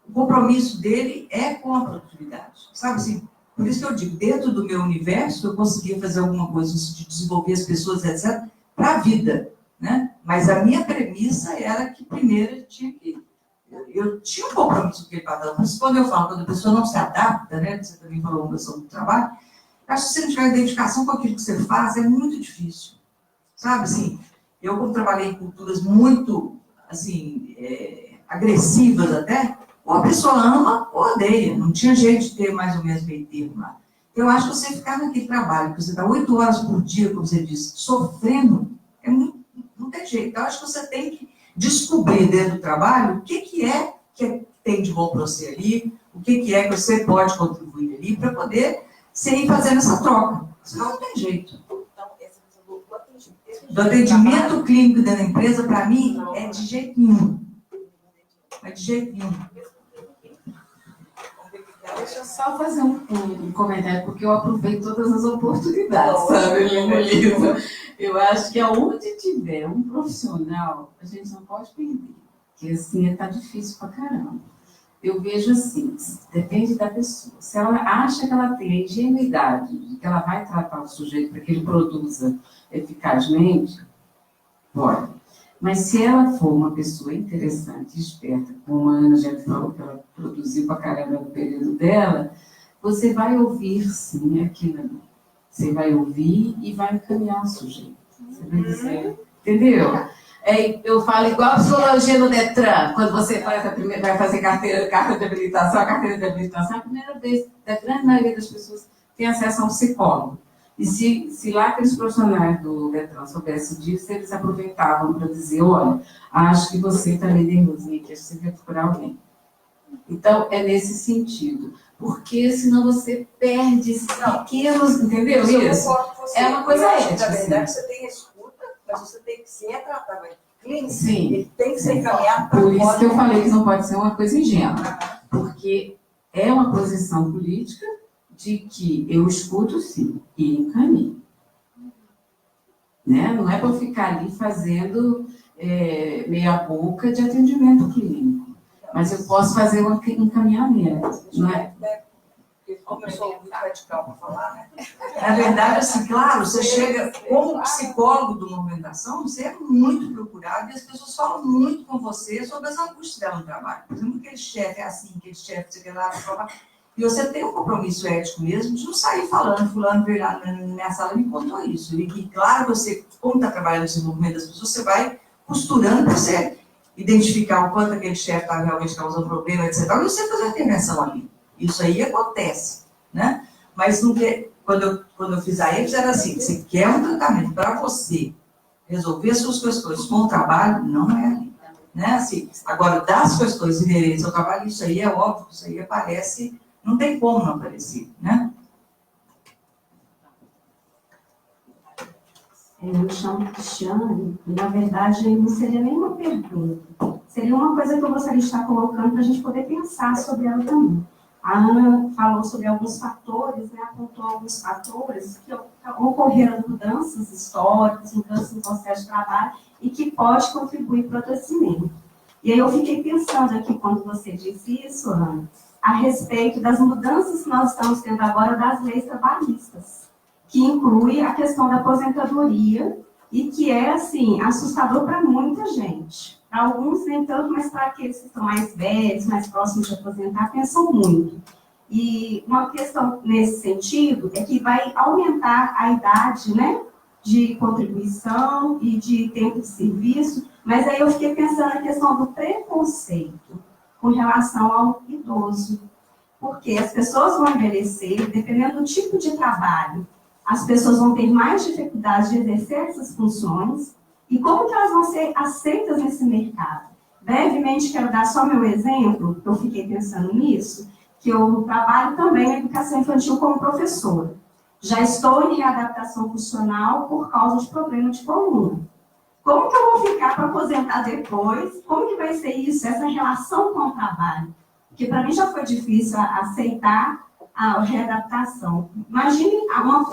o compromisso dele é com a produtividade. Sabe assim? Por isso que eu digo, dentro do meu universo, eu conseguia fazer alguma coisa de desenvolver as pessoas, etc., para a vida, né? Mas a minha premissa era que primeiro eu tinha um compromisso com aquele patrão. Mas quando eu falo, quando a pessoa não se adapta, né? Você também falou uma questão do trabalho, acho que se não tiver identificação com aquilo que você faz, é muito difícil. Sabe assim, eu como trabalhei em culturas muito, assim, agressivas até, ou a pessoa ama ou odeia. Não tinha jeito de ter mais ou menos meio termo lá. Eu acho que você ficar naquele trabalho, que você está 8 horas por dia, como você disse, sofrendo, não tem jeito. Eu acho que você tem que descobrir dentro do trabalho o que é que tem de bom para você ali, o que é que você pode contribuir ali, para poder você ir fazendo essa troca. Senão não tem jeito. Então, essa questão Do atendimento clínico dentro da empresa, para mim, é de jeito nenhum. É de jeito nenhum. Deixa eu só fazer um comentário, porque eu aproveito todas as oportunidades, sabe, Lisa? Eu acho que aonde tiver um profissional, a gente não pode perder. Porque assim, está difícil pra caramba. Eu vejo assim, depende da pessoa. Se ela acha que ela tem a ingenuidade de que ela vai tratar o sujeito para que ele produza eficazmente, pode. Mas se ela for uma pessoa interessante, esperta, como a Ana já falou que ela produziu pra caramba no período dela, você vai ouvir sim aquilo ali. Você vai ouvir e vai encaminhar o sujeito. Você vai dizer, entendeu? Eu falo igual a psicologia no Detran, quando você vai fazer carta de habilitação, a carteira de habilitação é a primeira vez da grande maioria das pessoas tem acesso a um psicólogo. E se lá aqueles profissionais do Detran soubessem disso, eles aproveitavam para dizer, olha, acho que você está meio nervosinho aqui, acho que você vai procurar alguém. Então, é nesse sentido. Porque senão você perde esses pequenos, entendeu isso? É uma coisa ética. Na verdade, assim. você tem a escuta, mas você tem que sim tratar clínico. Sim. Ele tem que ser encaminhado para Por isso que eu falei que não pode ser uma coisa ingênua. Porque é uma posição política de que eu escuto sim e encaminho. Né? Não é para eu ficar ali fazendo meia boca de atendimento clínico. Mas eu posso fazer um encaminhamento. Não é? Como eu sou muito radical para falar, né? Na verdade, assim, claro, você chega como psicólogo do Movimentação, você é muito procurado e as pessoas falam muito com você sobre as angústias dela no trabalho. Por exemplo, aquele chefe é assim, aquele chefe, você quer lá, e você tem um compromisso ético mesmo de não sair falando, fulano veio lá na minha sala e me contou isso. E claro, você, como está trabalhando no desenvolvimento das pessoas, você vai costurando para você identificar o quanto aquele chefe está realmente causando problema, etc. E você fazer uma intervenção ali. Isso aí acontece, né? Mas não quer, quando eu fiz a eles, era assim, você quer um tratamento para você resolver as suas questões com o trabalho, não é ali. Né? Assim, agora, das questões inerentes ao trabalho, isso aí é óbvio, isso aí aparece, não tem como não aparecer, né? Eu me chamo Cristiane, e na verdade não seria nenhuma pergunta. Seria uma coisa que eu gostaria de estar colocando para a gente poder pensar sobre ela também. A Ana falou sobre alguns fatores, né, apontou alguns fatores que ocorreram mudanças históricas, mudanças no processo de trabalho e que pode contribuir para o adoecimento. E aí eu fiquei pensando aqui, quando você disse isso, Ana, a respeito das mudanças que nós estamos tendo agora das leis trabalhistas, que inclui a questão da aposentadoria e que é, assim, assustador para muita gente. Para alguns nem tanto, mas para aqueles que estão mais velhos, mais próximos de aposentar, pensam muito. E uma questão nesse sentido é que vai aumentar a idade, né, de contribuição e de tempo de serviço, mas aí eu fiquei pensando na questão do preconceito com relação ao idoso. Porque as pessoas vão envelhecer, dependendo do tipo de trabalho, as pessoas vão ter mais dificuldade de exercer essas funções. E como que elas vão ser aceitas nesse mercado? Brevemente, quero dar só meu exemplo, eu fiquei pensando nisso, que eu trabalho também na educação infantil como professora. Já estou em readaptação funcional por causa de problema de coluna. Como que eu vou ficar para aposentar depois? Como que vai ser isso, essa relação com o trabalho? Porque para mim já foi difícil aceitar a readaptação. Imagine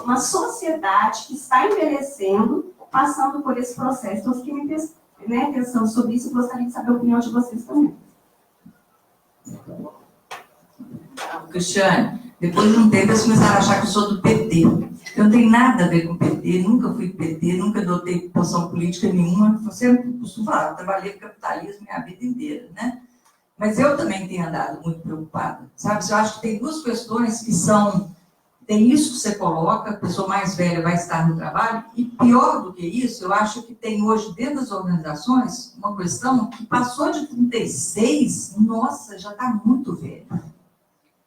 uma sociedade que está envelhecendo, passando por esse processo. Então, eu fiquei pensando sobre isso e gostaria de saber a opinião de vocês também. Cristiane, depois de um tempo eles começaram a achar que eu sou do PT. Eu não tenho nada a ver com o PT, nunca fui PT, nunca adotei posição política nenhuma. Você costumo falar, eu trabalhei com capitalismo minha vida inteira, né? Mas eu também tenho andado muito preocupada, sabe? Eu acho que tem duas questões que são... Tem isso que você coloca, a pessoa mais velha vai estar no trabalho, e pior do que isso, eu acho que tem hoje dentro das organizações uma questão que passou de 36, nossa, já está muito velho.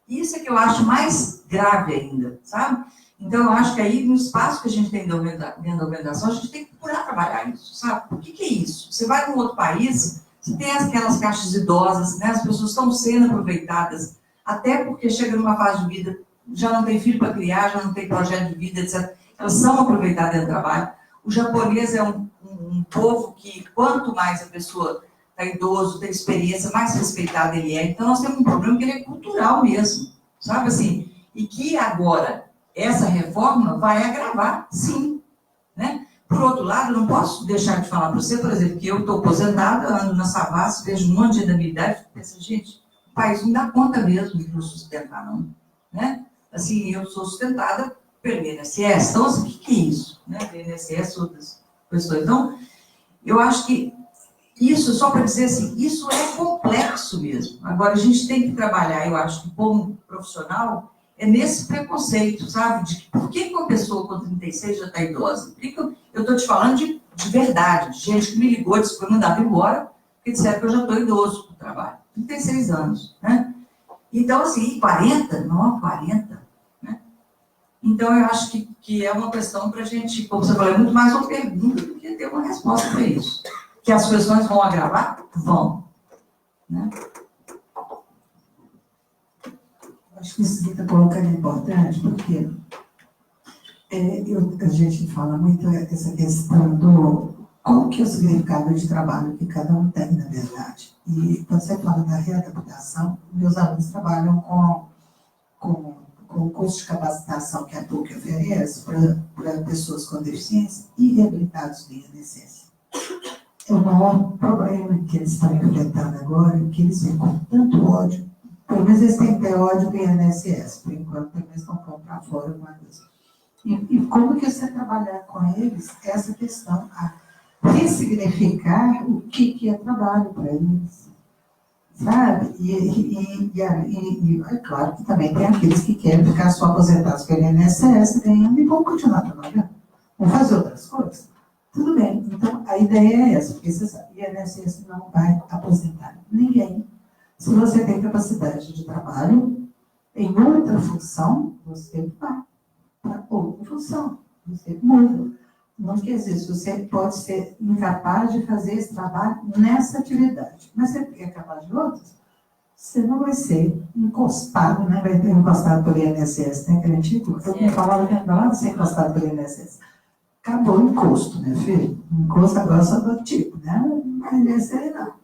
Isso é que eu acho mais grave ainda, sabe? Então, eu acho que aí, no espaço que a gente tem dentro da organização, a gente tem que procurar trabalhar isso, sabe? Por que é isso? Você vai para um outro país, você tem aquelas caixas idosas, né? As pessoas estão sendo aproveitadas, até porque chega numa fase de vida, já não tem filho para criar, já não tem projeto de vida, etc. Elas são aproveitadas dentro do trabalho. O japonês é um povo que, quanto mais a pessoa está idoso, tem experiência, mais respeitado ele é. Então, nós temos um problema que ele é cultural mesmo, sabe assim? E que agora, essa reforma vai agravar, sim, né? Por outro lado, eu não posso deixar de falar para você, por exemplo, que eu estou aposentada, ando na Savassi, vejo um monte de gente da minha idade, e penso, gente, o país não dá conta mesmo de nos sustentar, não, né? Assim, eu sou sustentada pelo INSS, então, assim, o que é isso? Né? O INSS, outras questões. Então, eu acho que isso, só para dizer assim, isso é complexo mesmo. Agora, a gente tem que trabalhar, eu acho que como profissional, é nesse preconceito, sabe? De por que uma pessoa com 36 já está idosa? Por que eu estou te falando de verdade, de gente que me ligou, disse que foi mandado embora, porque disseram que eu já estou idoso no trabalho. 36 anos, né? Então, assim, 40? Não, 40. Né? Então, eu acho que é uma questão para a gente, como você falou, é muito mais uma pergunta do que ter uma resposta para isso. Que as questões vão agravar? Vão. Né? Acho que isso que está colocando é importante, porque a gente fala muito essa questão do qual que é o significado de trabalho que cada um tem, na verdade. E quando você fala da readaptação, meus alunos trabalham com o curso de capacitação que a PUC oferece para pessoas com deficiência e reabilitados do INSS. É o maior problema que eles estão enfrentando agora, que eles veem com tanto ódio. Pelo menos eles têm que ter ódio do INSS, por enquanto, pelo menos não vão para fora alguma coisa. E como que você trabalhar com eles essa questão, a ressignificar o que é trabalho para eles, sabe? E é claro que também tem aqueles que querem ficar só aposentados pelo INSS, ganhando e vão continuar trabalhando, vão fazer outras coisas. Tudo bem, então a ideia é essa, porque você sabe, o INSS não vai aposentar ninguém. Se você tem capacidade de trabalho em outra função, você vai para outra função, você muda. Não quer dizer, você pode ser incapaz de fazer esse trabalho nessa atividade, mas você é capaz de outras, você não vai ser encostado, né? Vai ter encostado pelo INSS, né? Que é antigo, eu falava que não vai ser encostado pelo INSS. acabou o encosto, né, filho? O encosto agora só do tipo, né? Não vai descer, não.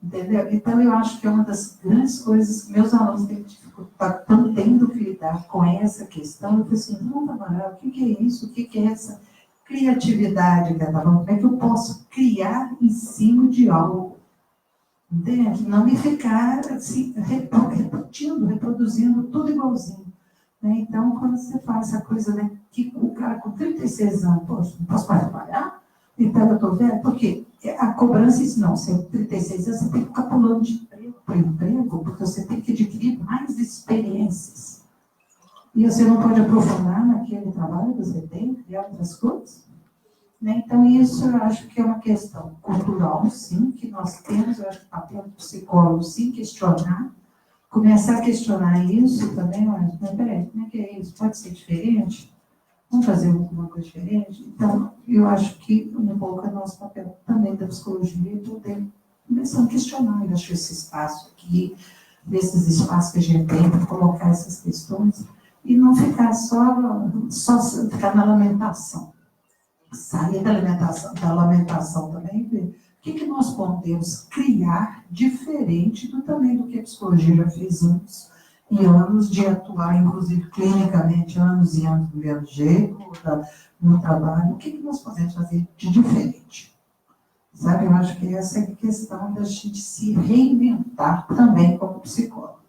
Entendeu? Então, eu acho que é uma das grandes coisas que meus alunos têm dificuldade, estão tendo que lidar com essa questão. Eu falei assim, não, Tamara, o que é isso? O que é essa criatividade, Tamara? Como é que eu posso criar em cima de algo? Entende? Não me ficar assim, repetindo, reproduzindo tudo igualzinho. Né? Então, quando você faz essa coisa, né, que o cara com 36 anos, poxa, não posso mais trabalhar? Então, eu estou vendo, porque a cobrança diz, não, você tem 36 anos, você tem que ficar pulando de emprego para emprego, porque você tem que adquirir mais experiências. E você não pode aprofundar naquele trabalho que você tem, criar outras coisas. Né? Então, isso eu acho que é uma questão cultural, sim, que nós temos, eu acho que o papel do psicólogo, sim, questionar, começar a questionar isso também, mas peraí, como é que é isso? Pode ser diferente? Vamos fazer alguma coisa diferente? Então, eu acho que um pouco é nosso papel também da psicologia, poder começar a questionar, eu acho, esse espaço aqui, desses espaços que a gente tem para colocar essas questões, e não ficar só ficar na lamentação. Sair da lamentação também, ver o que nós podemos criar diferente também do que a psicologia já fez anos, e anos de atuar, inclusive clinicamente, anos e anos do mesmo jeito, no trabalho. O que nós podemos fazer de diferente? Sabe, eu acho que essa é a questão da gente se reinventar também como psicólogo.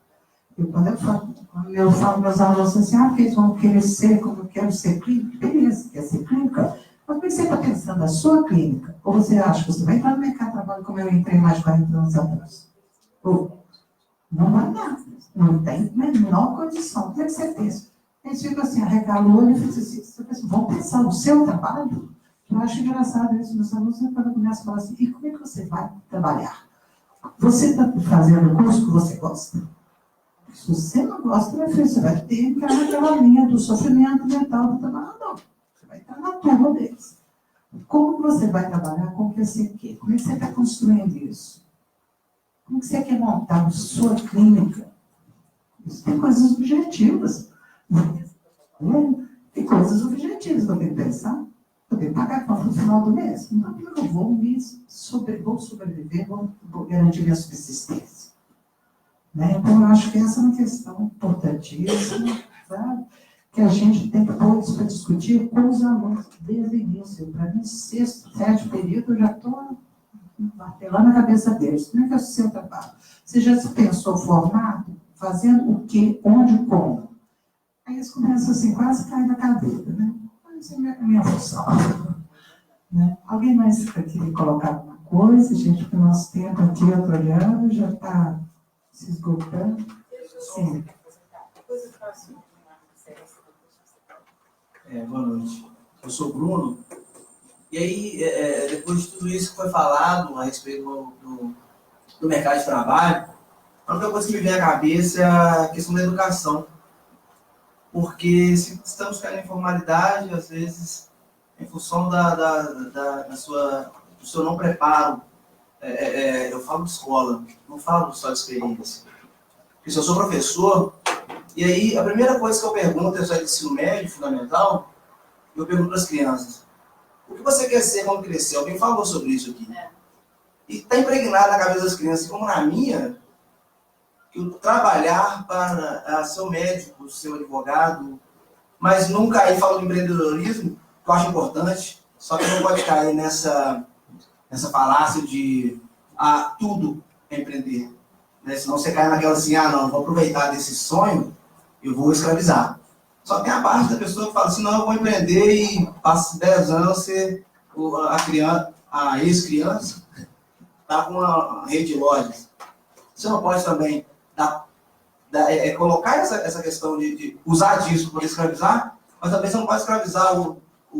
Quando eu falo meus alunos assim, porque eles vão querer ser como eu quero ser clínica, beleza, quer ser clínica? Mas você está pensando na sua clínica? Ou você acha que você vai entrar no mercado de trabalho como eu entrei mais de 40 anos atrás? Não vai dar. Não tem a menor condição. O que você pensa? Eles ficam assim, arregalam o olho e ficam assim, vão pensar no seu trabalho? Eu acho engraçado isso. Meus alunos, quando começam a falar assim, e como é que você vai trabalhar? Você está fazendo o curso que você gosta? Se você não gosta, meu filho, você vai ter que entrar naquela linha do sofrimento mental do trabalhador. Você vai entrar na turma deles. Como você vai trabalhar com o que você quer? Como é que você está construindo isso? Como que você quer montar a sua clínica? Isso tem coisas objetivas. Tem coisas objetivas que eu tenho que pensar. Eu tenho que pagar conta no final do mês. Então, eu vou sobreviver, vou garantir minha subsistência. Né? Então, eu acho que essa é uma questão importantíssima, sabe? Que a gente tem que pôr isso para discutir com os alunos desde o início. Para mim, sexto, sétimo período, eu já estou martelando a cabeça deles. Como é que é o seu trabalho? Você já se pensou formado? Fazendo o quê? Onde? Como? Aí eles começam assim, quase caem da cadeira, né? Mas é a minha função. Né? Alguém mais queria colocar alguma coisa? Gente, porque o nosso tempo aqui, eu estou olhando, já está se esgotando. Sim. Boa noite. Eu sou o Bruno. E aí, depois de tudo isso que foi falado a respeito do mercado de trabalho, a única coisa que me vem à cabeça é a questão da educação. Porque se estamos caindo em informalidade, às vezes, em função do seu não preparo, eu falo de escola, não falo só de experiência. Porque se eu sou professor, e aí a primeira coisa que eu pergunto, eu saio do ensino médio, fundamental, eu pergunto para as crianças, o que você quer ser quando crescer? Alguém falou sobre isso aqui. E está impregnado na cabeça das crianças, como na minha, que o trabalhar para ser um médico, ser um advogado, mas não cair falando de empreendedorismo, que eu acho importante, só que não pode cair nessa falácia de tudo é empreender. Né? Senão você cai naquela assim, não, vou aproveitar desse sonho, eu vou escravizar. Só tem a parte da pessoa que fala assim, não, eu vou empreender e passa 10 anos, a ex-criança está com uma rede de lojas. Você não pode também colocar essa questão de usar disso para escravizar, mas também você não pode escravizar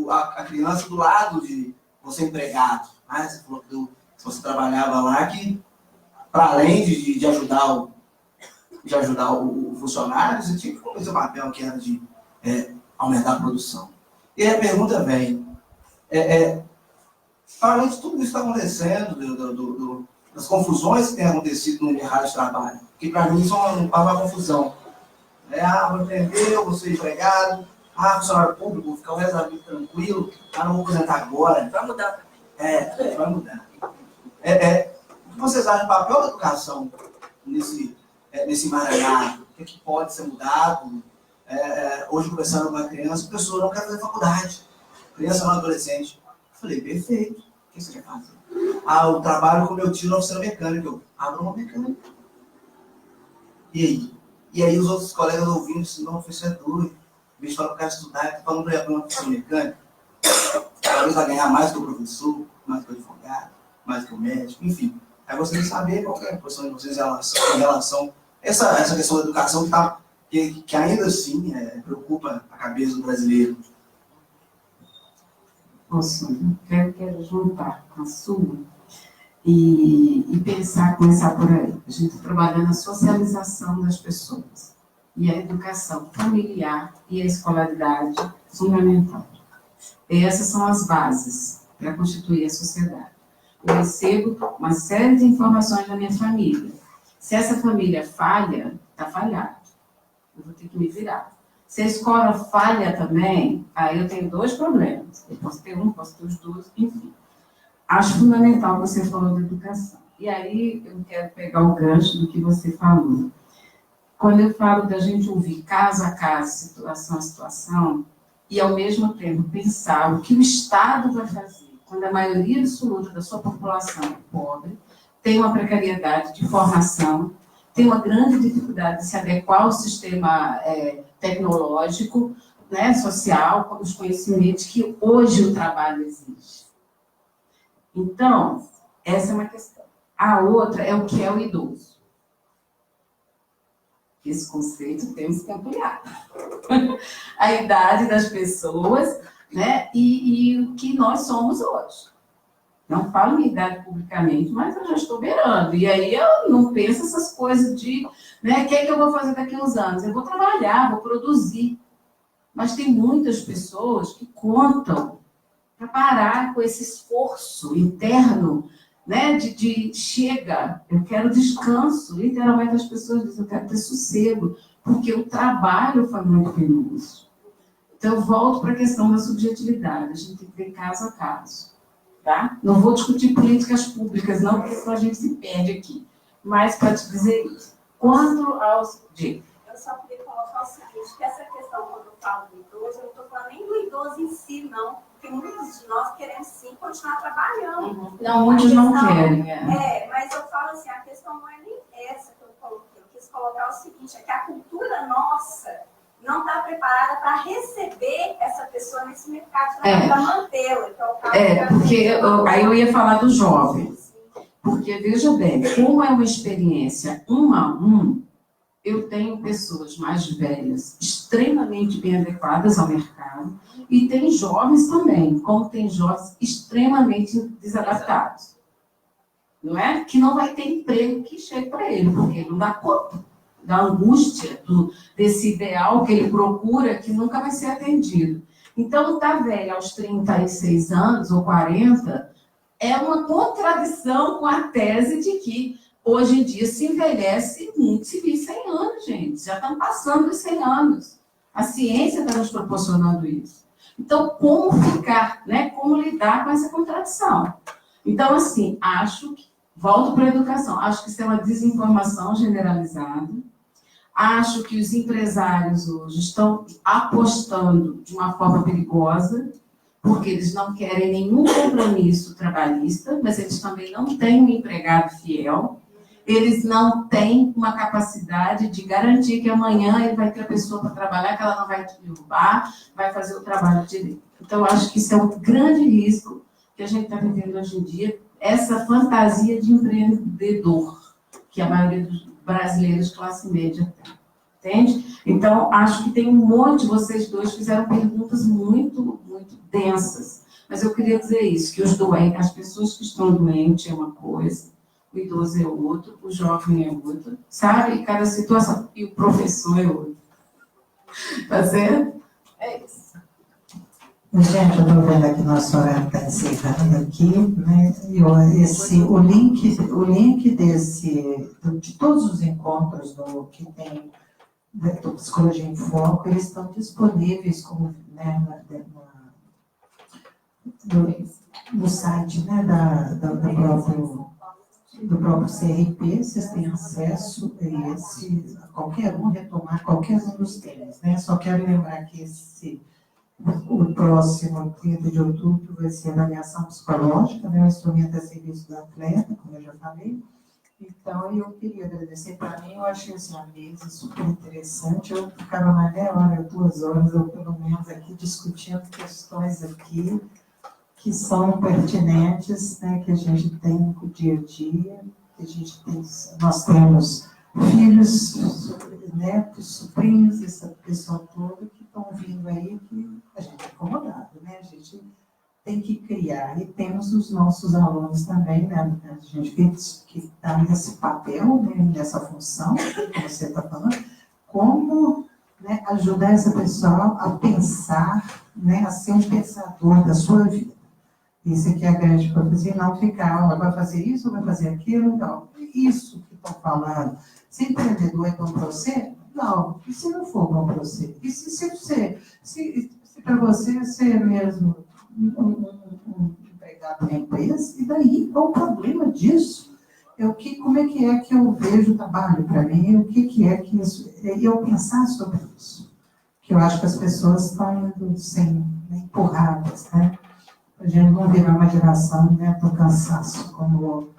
a criança do lado de você empregado. Né? Você falou que se você trabalhava lá, que para além de ajudar o funcionário, você tinha que cumprir seu papel, que era de aumentar a produção. E aí a pergunta vem, além de tudo isso que está acontecendo, das confusões que têm acontecido no mercado de trabalho, que para mim são uma confusão. Vou empreender, eu vou ser empregado, funcionário público, vou ficar o resto da vida tranquilo, não vou aposentar agora. Vai mudar. Vai mudar. O que vocês acham do papel da educação nesse emaranhado? O que pode ser mudado? Hoje, conversando com uma criança, a pessoa não quer fazer faculdade. Criança não adolescente. Eu falei, perfeito. O que você quer fazer? Eu trabalho com meu tio na oficina mecânica. Eu abro uma mecânica. E aí? E aí os outros colegas ouvindo disseram, não, isso é doido. Em vez de falar para o cara estudar, ele está falando para ele abrir uma oficina mecânica. Talvez vai ganhar mais que o professor, mais que o advogado, mais que o médico, enfim. Aí você tem que saber qual é a posição de vocês em relação a essa questão da educação que ainda assim preocupa a cabeça do brasileiro. Quero juntar com a sua e começar por aí. A gente está trabalhando a socialização das pessoas e a educação familiar e a escolaridade fundamental. Essas são as bases para constituir a sociedade. Eu recebo uma série de informações da minha família. Se essa família falha, está falhado. Eu vou ter que me virar. Se a escola falha também, aí eu tenho dois problemas. Eu posso ter um, posso ter os dois, enfim. Acho fundamental você falou da educação. E aí eu quero pegar o gancho do que você falou. Quando eu falo da gente ouvir caso a caso, situação a situação, e ao mesmo tempo pensar o que o Estado vai fazer, quando a maioria absoluta da sua população é pobre, tem uma precariedade de formação, tem uma grande dificuldade de se adequar ao sistema tecnológico, né, social, com os conhecimentos que hoje o trabalho exige. Então, essa é uma questão. A outra é o que é o idoso. Esse conceito temos que ampliar. A idade das pessoas, né, e o que nós somos hoje. Não falo minha idade publicamente, mas eu já estou beirando. E aí eu não penso essas coisas de, né, o que é que eu vou fazer daqui a uns anos? Eu vou trabalhar, vou produzir. Mas tem muitas pessoas que contam para parar com esse esforço interno, né, de chega, eu quero descanso. Literalmente as pessoas dizem, eu quero ter sossego, porque o trabalho foi muito penoso. Então eu volto para a questão da subjetividade, a gente tem que ver caso a caso. Tá? Não vou discutir políticas públicas, não, porque senão a gente se perde aqui. Mas para te dizer isso. Quanto aos... Eu só queria colocar o seguinte, que essa questão, quando eu falo do idoso, eu não estou falando nem do idoso em si, não. Porque muitos de nós queremos sim continuar trabalhando. Não, muitos não querem. Mas eu falo assim, a questão não é nem essa que eu coloquei. Eu quis colocar o seguinte, é que a cultura nossa não está preparada para receber essa pessoa nesse mercado, para mantê-la. Porque aí eu ia falar do jovem. Porque, veja bem, como é uma experiência 1 a 1, eu tenho pessoas mais velhas, extremamente bem adequadas ao mercado, e tem jovens também, como tem jovens extremamente desadaptados. Não é? Que não vai ter emprego que chegue para ele, porque ele não dá conta da angústia, desse ideal que ele procura, que nunca vai ser atendido. Então, estar velho aos 36 anos ou 40 é uma contradição com a tese de que hoje em dia se envelhece muito civil 100 anos, gente. Já estão passando dos 100 anos. A ciência está nos proporcionando isso. Então, como ficar, né? Como lidar com essa contradição? Então, assim, volto para a educação, acho que isso é uma desinformação generalizada. Acho que os empresários hoje estão apostando de uma forma perigosa, porque eles não querem nenhum compromisso trabalhista, mas eles também não têm um empregado fiel. Eles não têm uma capacidade de garantir que amanhã ele vai ter a pessoa para trabalhar, que ela não vai te derrubar, vai fazer o trabalho direito. Então, eu acho que isso é um grande risco que a gente está vivendo hoje em dia, essa fantasia de empreendedor, que a maioria dos brasileiros de classe média tem. Entende? Então, acho que tem um monte, vocês dois fizeram perguntas muito, muito densas. Mas eu queria dizer isso, que as pessoas que estão doentes é uma coisa, o idoso é outro, o jovem é outro, sabe? E cada situação, e o professor é outro. Tá certo? É isso. Gente, eu estou vendo aqui nosso horário está encerrando aqui, né? E o link de todos os encontros que tem do Psicologia em Foco, eles estão disponíveis como, né, no site, né, do próprio CRP, vocês têm acesso a esse, a qualquer um, retomar qualquer um dos temas, né? Só quero lembrar que o próximo 30 de outubro vai ser avaliação psicológica, né? O instrumento a serviço do atleta, como eu já falei. Então, eu queria agradecer. Para mim, eu achei assim, a mesa super interessante. Eu ficava mais meia hora, 2 horas, ou pelo menos aqui, discutindo questões aqui que são pertinentes, né, que a gente tem no dia a dia, que a gente tem, nós temos filhos, netos, sobrinhos, essa pessoa toda que estão vindo aí, que a gente é incomodado, né? A gente tem que criar, e temos os nossos alunos também, né? A gente que está nesse papel, né, nessa função, como você está falando, como, né, ajudar essa pessoa a pensar, né, a ser um pensador da sua vida. Isso aqui é a grande coisa, e não ficar, vai fazer isso, vai fazer aquilo, não. Isso que estão falando, se empreendedor é bom para você? Não. E se não for bom para você? E se para você ser mesmo um empregado na empresa, e daí qual o problema disso? Como é que eu vejo o trabalho para mim? O que é que isso... Eu pensar sobre isso. Que eu acho que as pessoas estão indo sem empurradas, né? A gente não virar uma geração, né, do cansaço, como,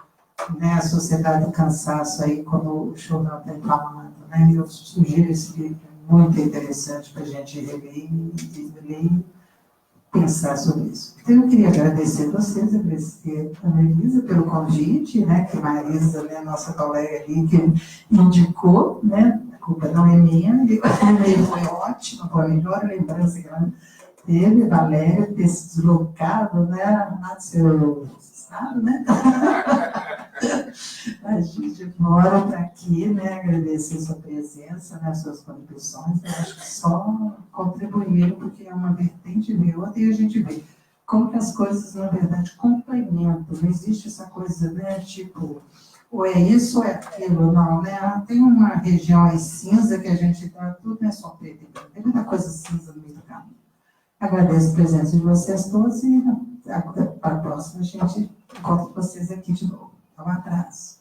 né, a sociedade do cansaço, aí, como o Chourão está falando, né? Eu sugiro esse livro, muito interessante para a gente reler e pensar sobre isso. Então, eu queria agradecer a vocês, agradecer a Marisa pelo convite, né, que Marisa, né, nossa colega ali, que indicou, né, a culpa não é minha, o e-mail foi ótimo, foi a melhor lembrança que ela teve, Valéria, ter se deslocado, né, lá do seu estado, né? A gente mora para aqui, né, agradecer sua presença, né, suas contribuições, eu acho que só contribuíram, porque é uma vertente de outra, e a gente vê como que as coisas, na verdade, complementam, não existe essa coisa, né, tipo, ou é isso ou é aquilo, não, né? Tem uma região aí cinza que a gente tá, tudo não é só preto e branco, tem muita coisa cinza no meio do caminho. Agradeço a presença de vocês todos e para a próxima a gente encontra vocês aqui de novo. Um abraço.